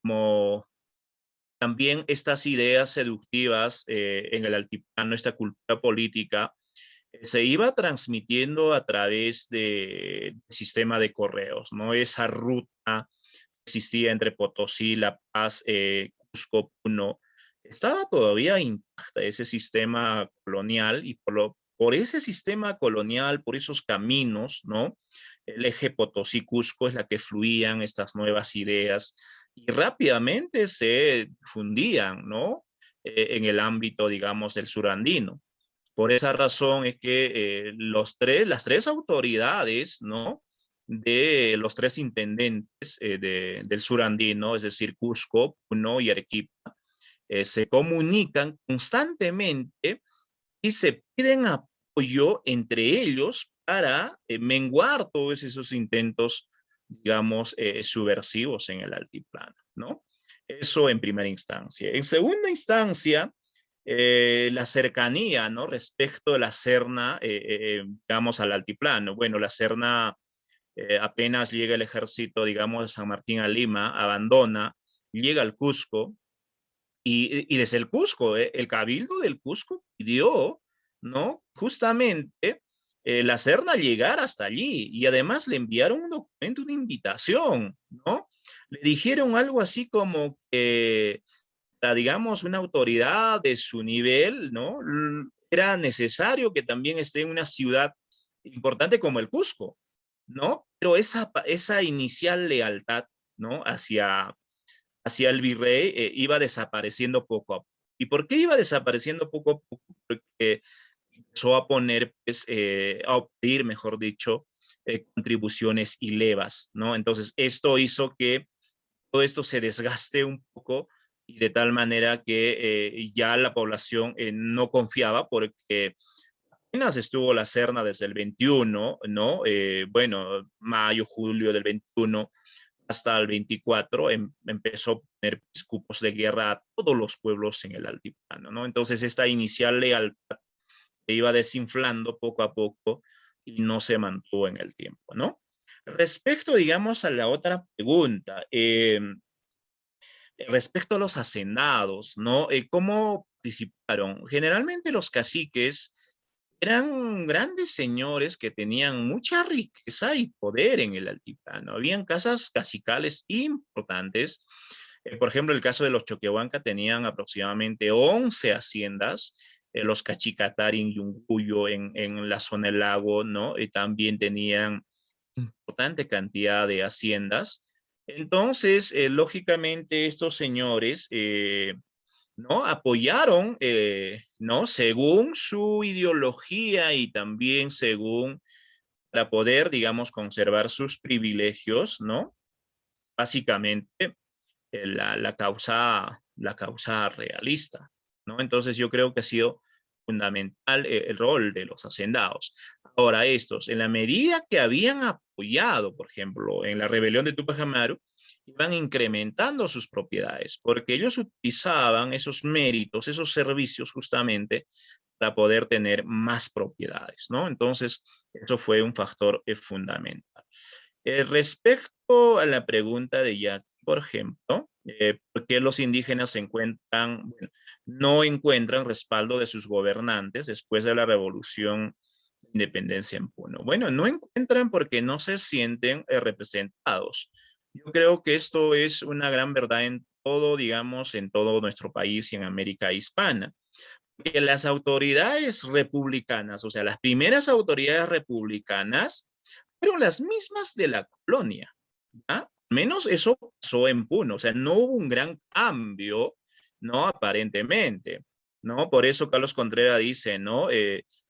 Como también estas ideas seductivas en el altiplano, esta cultura política, se iba transmitiendo a través del sistema de correos, ¿no? Esa ruta existía entre Potosí, La Paz, Cusco, Puno, estaba todavía intacta ese sistema colonial y por ese sistema colonial, por esos caminos, ¿no? El eje Potosí-Cusco es la que fluían estas nuevas ideas y rápidamente se difundían, ¿no? En el ámbito, digamos, del surandino. Por esa razón es que las tres autoridades, ¿no? De los tres intendentes del surandino, es decir, Cusco, Puno y Arequipa, se comunican constantemente y se piden apoyo entre ellos para menguar todos esos intentos, digamos, subversivos en el altiplano, ¿no? Eso en primera instancia. En segunda instancia, la cercanía, ¿no? Respecto de la Serna, digamos, al altiplano. Bueno, la Serna, apenas llega el ejército, digamos, de San Martín a Lima, abandona, llega al Cusco, y desde el Cusco, el Cabildo del Cusco pidió, ¿no? Justamente la Serna llegar hasta allí, y además le enviaron un documento, una invitación, ¿no? Le dijeron algo así como que digamos, una autoridad de su nivel, ¿no? Era necesario que también esté en una ciudad importante como el Cusco, ¿no? Pero esa inicial lealtad, ¿no? Hacia el virrey iba desapareciendo poco a poco. ¿Y por qué iba desapareciendo poco a poco? Porque empezó a poner, pues, a pedir, mejor dicho, contribuciones y levas, ¿no? Entonces, esto hizo que todo esto se desgaste un poco y de tal manera que ya la población no confiaba porque apenas estuvo la Serna desde el 21, ¿no? Bueno, mayo, julio del 21 hasta el 24 empezó a poner cupos de guerra a todos los pueblos en el altiplano, ¿no? Entonces esta inicial lealtad se iba desinflando poco a poco y no se mantuvo en el tiempo, ¿no? Respecto, digamos, a la otra pregunta, respecto a los hacendados, ¿no? ¿Cómo participaron? Generalmente los caciques eran grandes señores que tenían mucha riqueza y poder en el altiplano. Habían casas cacicales importantes. Por ejemplo, el caso de los Choquehuanca tenían aproximadamente 11 haciendas. Los Cachicatari en Yuncuyo, en la zona del lago, ¿no? También tenían importante cantidad de haciendas. Entonces, lógicamente, estos señores ¿no? Apoyaron, ¿no? Según su ideología y también según para poder, digamos, conservar sus privilegios, ¿no? Básicamente, la causa realista, ¿no? Entonces yo creo que ha sido fundamental el rol de los hacendados. Ahora estos, en la medida que habían apoyado, por ejemplo, en la rebelión de Tupac Amaru, iban incrementando sus propiedades, porque ellos utilizaban esos méritos, esos servicios justamente para poder tener más propiedades, ¿no? Entonces, eso fue un factor fundamental. Respecto a la pregunta de Jack, por ejemplo, ¿por qué los indígenas se encuentran, bueno, no encuentran respaldo de sus gobernantes después de la revolución de independencia en Puno? Bueno, no encuentran porque no se sienten representados. Yo creo que esto es una gran verdad en todo, digamos, en todo nuestro país y en América hispana. Que las autoridades republicanas, o sea, las primeras autoridades republicanas, fueron las mismas de la colonia. ¿Ah? Menos eso pasó en Puno, o sea, no hubo un gran cambio, ¿no? Aparentemente, ¿no? Por eso Carlos Contreras dice, ¿no?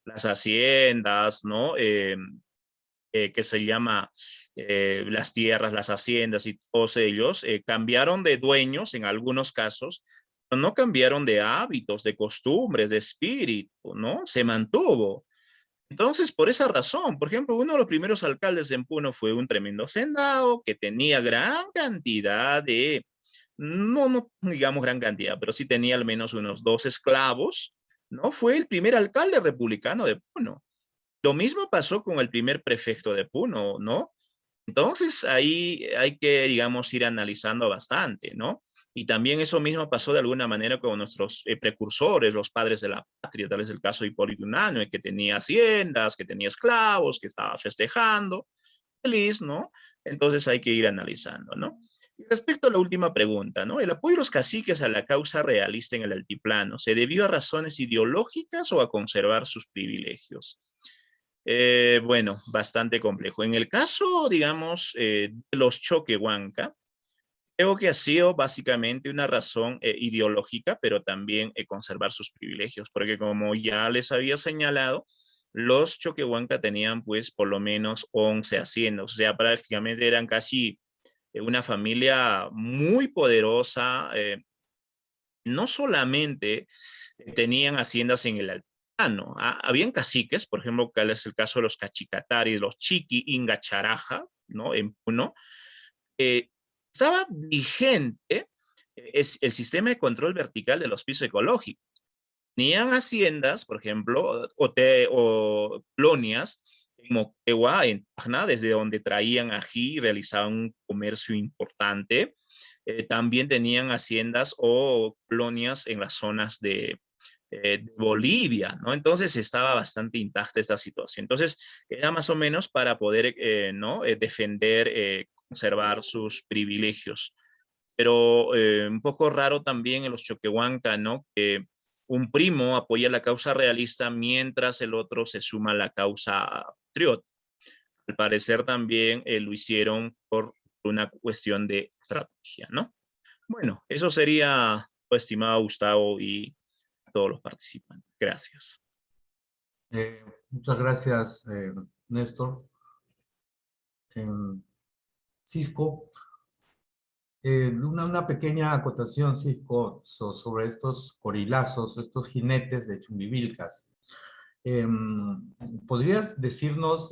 Las haciendas, ¿no? Que se llama las tierras, las haciendas y todos ellos, cambiaron de dueños en algunos casos, pero no cambiaron de hábitos, de costumbres, de espíritu, ¿no? Se mantuvo. Entonces, por esa razón, por ejemplo, uno de los primeros alcaldes en Puno fue un tremendo hacendado que tenía gran cantidad de, no digamos gran cantidad, pero sí tenía al menos unos 2 esclavos, ¿no? Fue el primer alcalde republicano de Puno. Lo mismo pasó con el primer prefecto de Puno, ¿no? Entonces ahí hay que, digamos, ir analizando bastante, ¿no? Y también eso mismo pasó de alguna manera con nuestros precursores, los padres de la patria, tal es el caso de Hipólito Unanue, que tenía haciendas, que tenía esclavos, que estaba festejando, feliz, ¿no? Entonces hay que ir analizando, ¿no? Y respecto a la última pregunta, ¿no? ¿El apoyo de los caciques a la causa realista en el altiplano se debió a razones ideológicas o a conservar sus privilegios? Bueno, bastante complejo. En el caso, digamos, de los Choquehuanca, creo que ha sido básicamente una razón ideológica, pero también conservar sus privilegios, porque como ya les había señalado, los Choquehuanca tenían pues por lo menos 11 haciendas, o sea, prácticamente eran casi una familia muy poderosa, no solamente tenían haciendas en el altiplano, habían caciques, por ejemplo, que es el caso de los Cachicatari, los Chiqui Inga Charaja, ¿no? En Puno, estaba vigente es el sistema de control vertical de los pisos ecológicos. Tenían haciendas, por ejemplo, o colonias en Moquegua, en Tacna, desde donde traían ají y realizaban un comercio importante. También tenían haciendas o colonias en las zonas de Bolivia, ¿no? Entonces estaba bastante intacta esta situación. Entonces era más o menos para poder, ¿no? Defender, conservar sus privilegios. Pero un poco raro también en los Choquehuanca, ¿no? Que un primo apoya la causa realista mientras el otro se suma a la causa patriota. Al parecer también lo hicieron por una cuestión de estrategia, ¿no? Bueno, eso sería, estimado Gustavo y a todos los participantes. Gracias. Muchas gracias, Néstor. Cisco, una pequeña acotación, Cisco, sobre estos corilazos, estos jinetes de Chumbivilcas. ¿Podrías decirnos,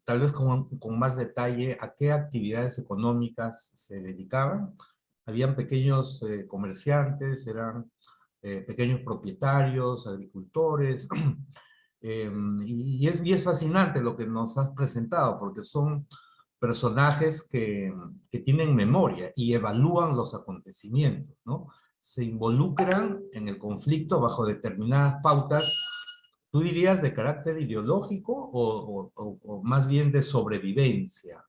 tal vez con más detalle, a qué actividades económicas se dedicaban? ¿Habían pequeños comerciantes? ¿Eran pequeños propietarios, agricultores? Y es fascinante lo que nos has presentado, porque son personajes que tienen memoria y evalúan los acontecimientos, ¿no? Se involucran en el conflicto bajo determinadas pautas, ¿tú dirías de carácter ideológico o más bien de sobrevivencia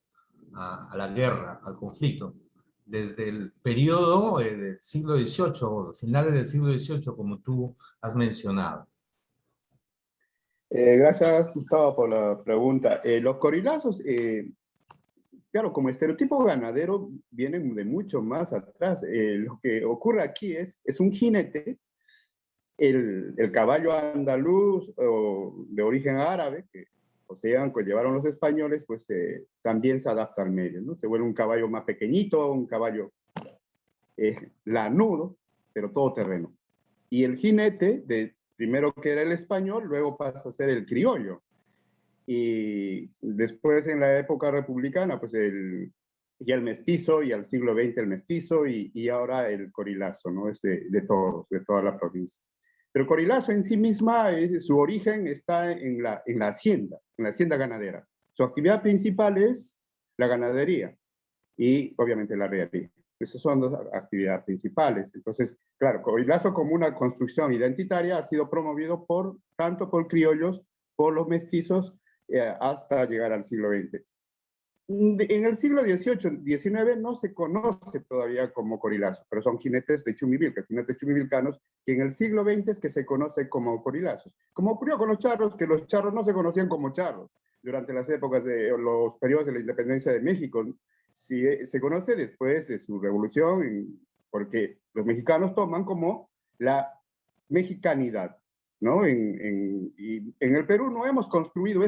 a la guerra, al conflicto? Desde el periodo del siglo XVIII, finales del siglo XVIII, como tú has mencionado. Gracias, Gustavo, por la pregunta. Los corilazos, claro, como estereotipo ganadero, vienen de mucho más atrás. Lo que ocurre aquí es un jinete, el caballo andaluz o de origen árabe, que poseían, que llevaron los españoles, pues también se adapta al medio, ¿no? Se vuelve un caballo más pequeñito, un caballo lanudo, pero todoterreno. Y el jinete, primero que era el español, luego pasa a ser el criollo. Y después en la época republicana, pues ya el mestizo, y al siglo XX el mestizo, y ahora el corilazo, ¿no? Es de todos, de toda la provincia. Pero el corilazo en sí misma, su origen está en la hacienda ganadera. Su actividad principal es la ganadería y obviamente la arriería. Esas son dos actividades principales. Entonces, claro, corilazo como una construcción identitaria ha sido promovido tanto por criollos, por los mestizos, hasta llegar al siglo XX. En el siglo XVIII, XIX no se conoce todavía como corilazo, pero son jinetes de Chumivilca, jinetes chumivilcanos, que en el siglo XX es que se conoce como corilazos. Como ocurrió con los charros, que los charros no se conocían como charros durante las épocas de los periodos de la independencia de México. Sí, se conoce después de su revolución, porque los mexicanos toman como la mexicanidad, ¿no? Y en el Perú no hemos construido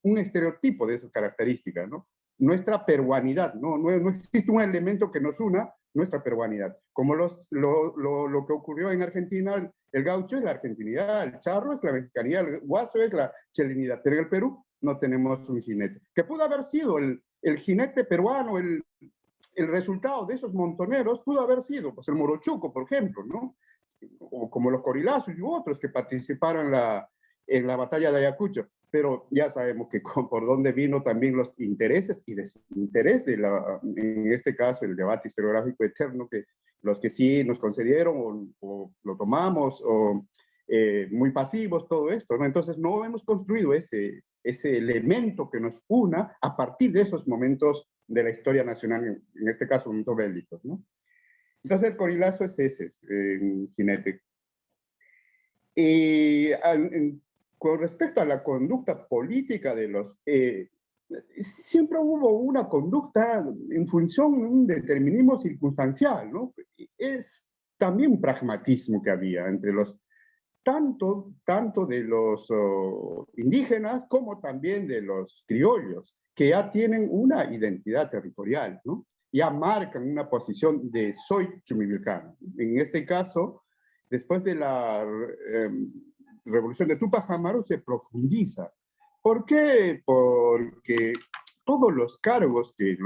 un estereotipo de esas características, ¿no? Nuestra peruanidad, no existe un elemento que nos una, nuestra peruanidad. Como lo que ocurrió en Argentina, el gaucho es la argentinidad, el charro es la mexicanidad, el guaso es la chilenidad, pero en el Perú no tenemos un jinete. Que pudo haber sido el jinete peruano, el resultado de esos montoneros pudo haber sido, pues el morochuco, por ejemplo, ¿no? O como los corilazos y otros que participaron en la batalla de Ayacucho. Pero ya sabemos que por dónde vino también los intereses y desinterés en este caso, el debate historiográfico eterno, que los que sí nos concedieron o lo tomamos, o muy pasivos, todo esto, ¿no? Entonces no hemos construido ese elemento que nos una a partir de esos momentos de la historia nacional, en este caso momentos bélicos, ¿no? Entonces el corilazo es ese, jinete. Y con respecto a la conducta política de siempre hubo una conducta en función de un determinismo circunstancial, ¿no? Es también un pragmatismo que había entre tanto de los indígenas como también de los criollos, que ya tienen una identidad territorial, ¿no? Ya marcan una posición de soy chumivilcano. En este caso, después de la revolución de Tupac Amaru se profundiza. ¿Por qué? Porque todos los cargos que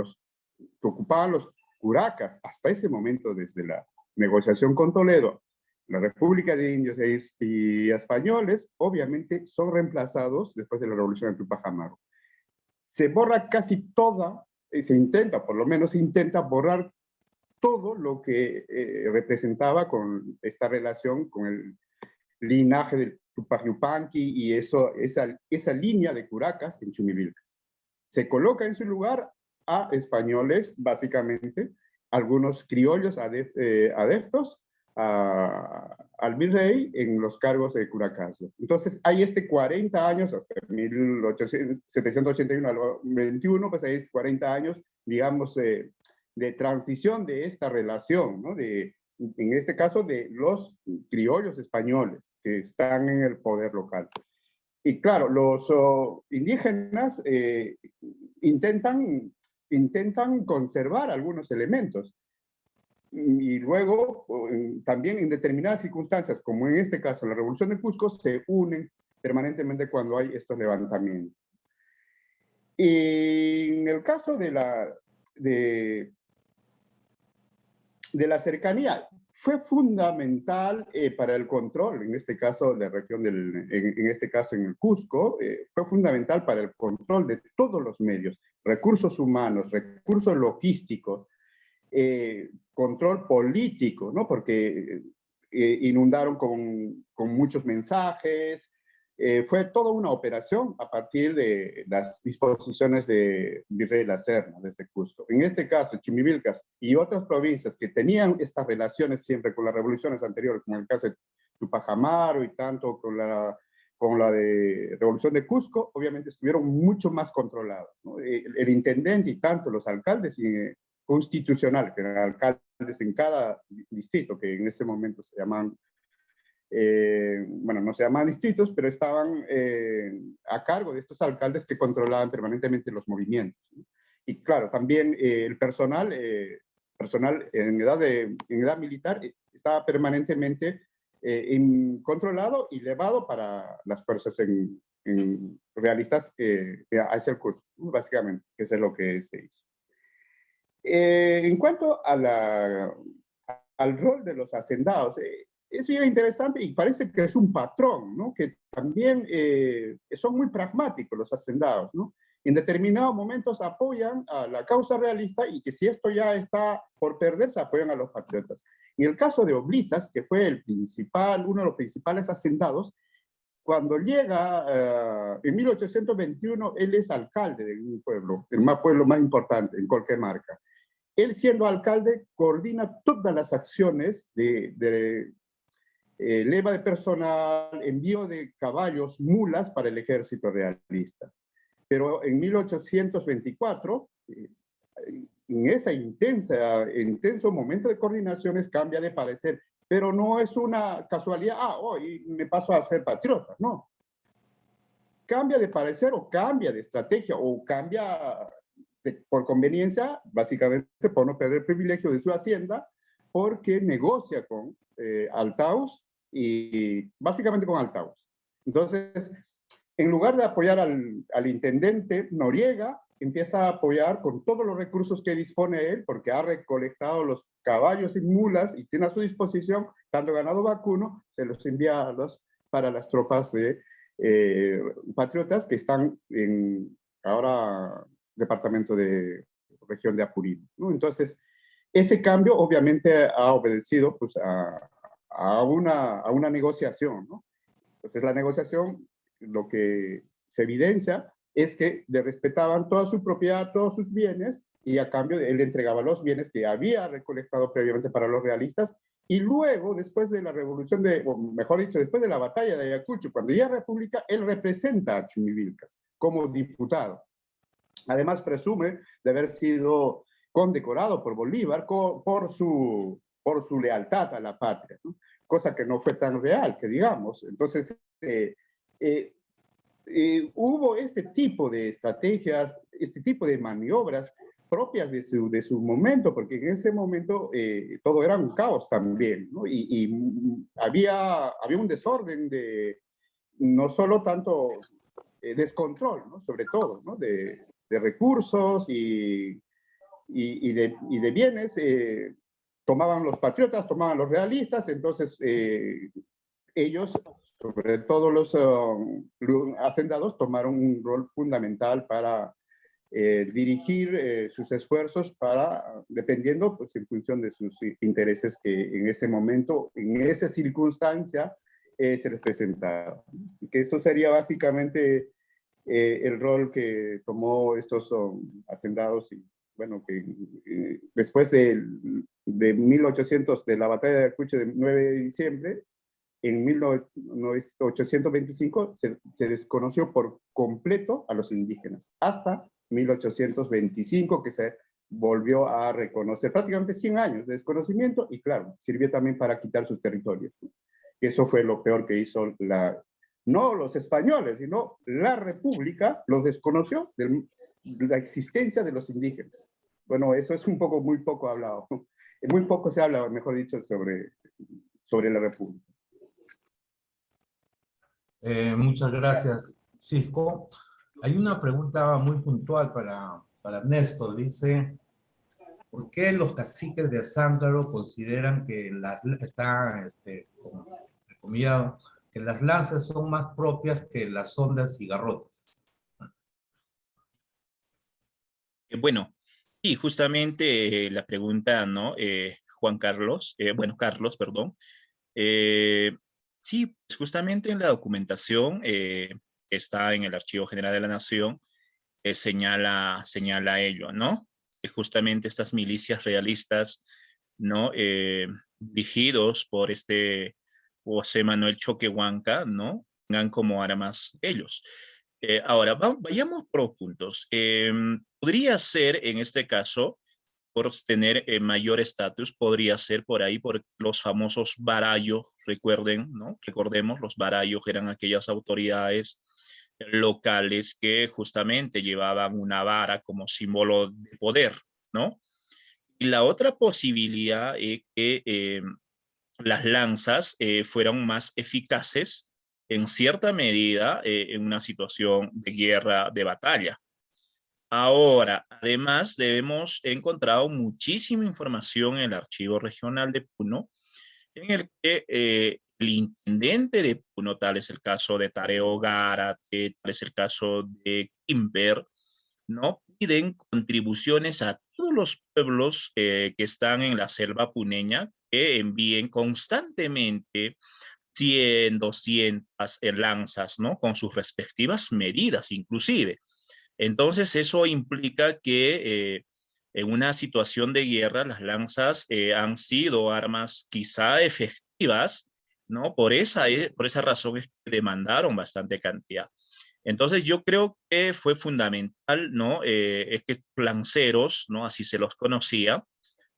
ocupaban los curacas hasta ese momento, desde la negociación con Toledo, la República de Indios y españoles, obviamente son reemplazados después de la revolución de Tupac Amaru. Se borra casi toda, por lo menos se intenta borrar todo lo que representaba con esta relación con el linaje del Tupac Yupanqui y esa línea de curacas en Chumivilcas. Se coloca en su lugar a españoles, básicamente, algunos criollos adeptos al virrey en los cargos de curacazo. Entonces hay 40 años, hasta 1781 al 21, pues hay 40 años, digamos, de transición de esta relación, ¿no? En este caso de los criollos españoles que están en el poder local. Y claro, los indígenas intentan conservar algunos elementos. Y luego, también en determinadas circunstancias, como en este caso la Revolución de Cusco, se unen permanentemente cuando hay estos levantamientos. Y en el caso de la cercanía, fue fundamental para el control, en este caso la región en este caso en el Cusco, fue fundamental para el control de todos los medios, recursos humanos, recursos logísticos, control político, ¿no? Porque inundaron con muchos mensajes, fue toda una operación a partir de las disposiciones de Virrey La Serna desde Cusco. En este caso, Chimivilcas y otras provincias que tenían estas relaciones siempre con las revoluciones anteriores, como el caso de Tupac Amaru y tanto con la de Revolución de Cusco, obviamente estuvieron mucho más controlados, ¿no? El intendente y tanto los alcaldes constitucionales, que eran alcaldes en cada distrito, que en ese momento se llaman bueno, no se llamaban distritos, pero estaban a cargo de estos alcaldes que controlaban permanentemente los movimientos, ¿no? Y claro, también el personal en edad militar estaba permanentemente controlado y llevado para las fuerzas realistas hacia el curso, básicamente, que es lo que se hizo. En cuanto al rol de los hacendados, es bien interesante y parece que es un patrón, ¿no? Que también son muy pragmáticos los hacendados, ¿no? En determinados momentos apoyan a la causa realista y que si esto ya está por perderse, apoyan a los patriotas. En el caso de Oblitas, que fue uno de los principales hacendados, cuando llega en 1821, él es alcalde de un pueblo, el pueblo más importante, en Colquemarca. Él, siendo alcalde, coordina todas las acciones de leva de personal, envío de caballos, mulas para el ejército realista. Pero en 1824, en ese intenso momento de coordinaciones, cambia de parecer. Pero no es una casualidad, hoy me paso a ser patriota, no. Cambia de parecer o cambia de estrategia o cambia por conveniencia, básicamente por no perder el privilegio de su hacienda, porque negocia con Altaus y básicamente con Altaus. Entonces, en lugar de apoyar al intendente Noriega, empieza a apoyar con todos los recursos que dispone él, porque ha recolectado los caballos y mulas y tiene a su disposición tanto ganado vacuno, se los envía para las tropas de patriotas que están en ahora departamento de región de Apurímac, ¿no? Entonces, ese cambio obviamente ha obedecido pues, a una negociación, ¿no? Entonces, la negociación, lo que se evidencia es que le respetaban toda su propiedad, todos sus bienes, y a cambio él entregaba los bienes que había recolectado previamente para los realistas, y luego, después de la revolución o mejor dicho, después de la batalla de Ayacucho, cuando ya república, él representa a Chimivilcas como diputado. Además, presume de haber sido condecorado por Bolívar por su lealtad a la patria, ¿no? Cosa que no fue tan real, que digamos. Entonces, hubo este tipo de estrategias, este tipo de maniobras propias de su momento, porque en ese momento todo era un caos también, ¿no? Y había un desorden no solo tanto descontrol, ¿no? Sobre todo, ¿no? De recursos y de bienes, tomaban los patriotas, tomaban los realistas, entonces ellos, sobre todo los hacendados, tomaron un rol fundamental para dirigir sus esfuerzos dependiendo, pues, en función de sus intereses que en ese momento, en esa circunstancia, se les presentaba. Que eso sería básicamente el rol que tomó estos hacendados y bueno, que después de 1800, de la batalla de Ayacucho del 9 de diciembre, en 1825 se desconoció por completo a los indígenas, hasta 1825 que se volvió a reconocer, prácticamente 100 años de desconocimiento, y claro, sirvió también para quitar sus territorios, ¿no? Y eso fue lo peor que hizo no los españoles, sino la República los desconoció de la existencia de los indígenas. Bueno, eso es muy poco hablado. Muy poco se habla, mejor dicho, sobre la República. Muchas gracias, Cisco. Hay una pregunta muy puntual para Néstor. Dice, ¿Por qué los caciques de Azángaro consideran que que las lanzas son más propias que las ondas y garrotes? Bueno, sí, justamente la pregunta, ¿no? Juan Carlos, Carlos, perdón. Sí, pues justamente en la documentación que está en el Archivo General de la Nación, señala ello, ¿no? Que justamente estas milicias realistas, ¿no? Dirigidos por José Manuel Choquehuanca, ¿no? Tengan como armas ellos. Ahora, vayamos por puntos. Podría ser, en este caso, por tener mayor estatus, podría ser por ahí por los famosos barayos, recuerden, ¿no? Recordemos, los barayos eran aquellas autoridades locales que justamente llevaban una vara como símbolo de poder, ¿no? Y la otra posibilidad es que las lanzas fueran más eficaces en cierta medida en una situación de guerra, de batalla. Ahora, además, hemos encontrado muchísima información en el Archivo Regional de Puno, en el que el intendente de Puno, tal es el caso de Tareo Gárate, tal es el caso de Kimber, ¿no? Piden contribuciones a todos los pueblos que están en la selva puneña, que envíen constantemente 100, 200 lanzas, ¿no? Con sus respectivas medidas, inclusive. Entonces, eso implica que en una situación de guerra, las lanzas han sido armas quizá efectivas, ¿no? Por esa razón es que demandaron bastante cantidad. Entonces, yo creo que fue fundamental, ¿no? Es que lanceros, ¿no? Así se los conocía,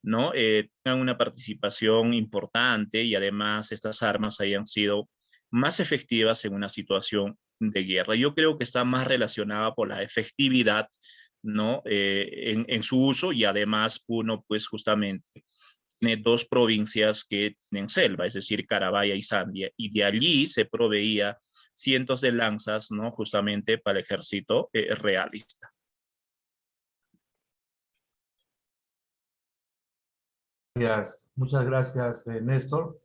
¿no? Tengan una participación importante y además estas armas hayan sido más efectivas en una situación de guerra. Yo creo que está más relacionada por la efectividad, ¿no? En su uso y además Puno, pues justamente tiene dos provincias que tienen selva, es decir, Carabaya y Sandia, y de allí se proveía cientos de lanzas, ¿no? Justamente para el ejército realista. Muchas gracias, Néstor.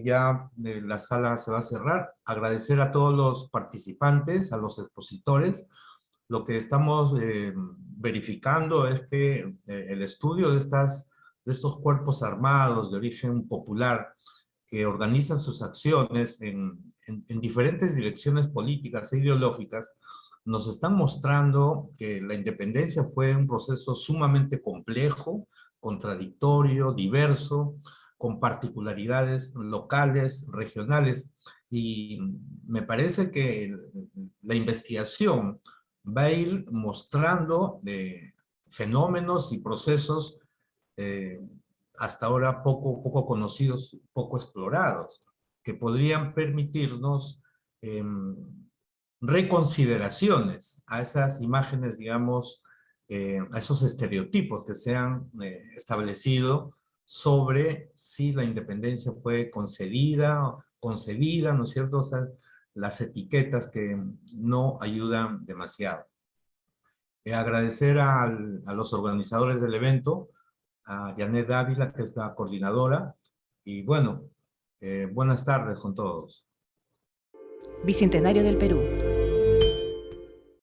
Ya la sala se va a cerrar. Agradecer a todos los participantes, a los expositores. Lo que estamos verificando es que el estudio de estos cuerpos armados de origen popular que organizan sus acciones en diferentes direcciones políticas e ideológicas nos están mostrando que la independencia fue un proceso sumamente complejo, contradictorio, diverso, con particularidades locales, regionales, y me parece que la investigación va a ir mostrando fenómenos y procesos hasta ahora poco conocidos, poco explorados, que podrían permitirnos reconsideraciones a esas imágenes, digamos, a esos estereotipos que se han establecido sobre si la independencia fue concedida, concebida, ¿no es cierto? O sea, las etiquetas que no ayudan demasiado. Agradecer a los organizadores del evento, a Janet Ávila, que es la coordinadora, y bueno, buenas tardes con todos. Bicentenario del Perú.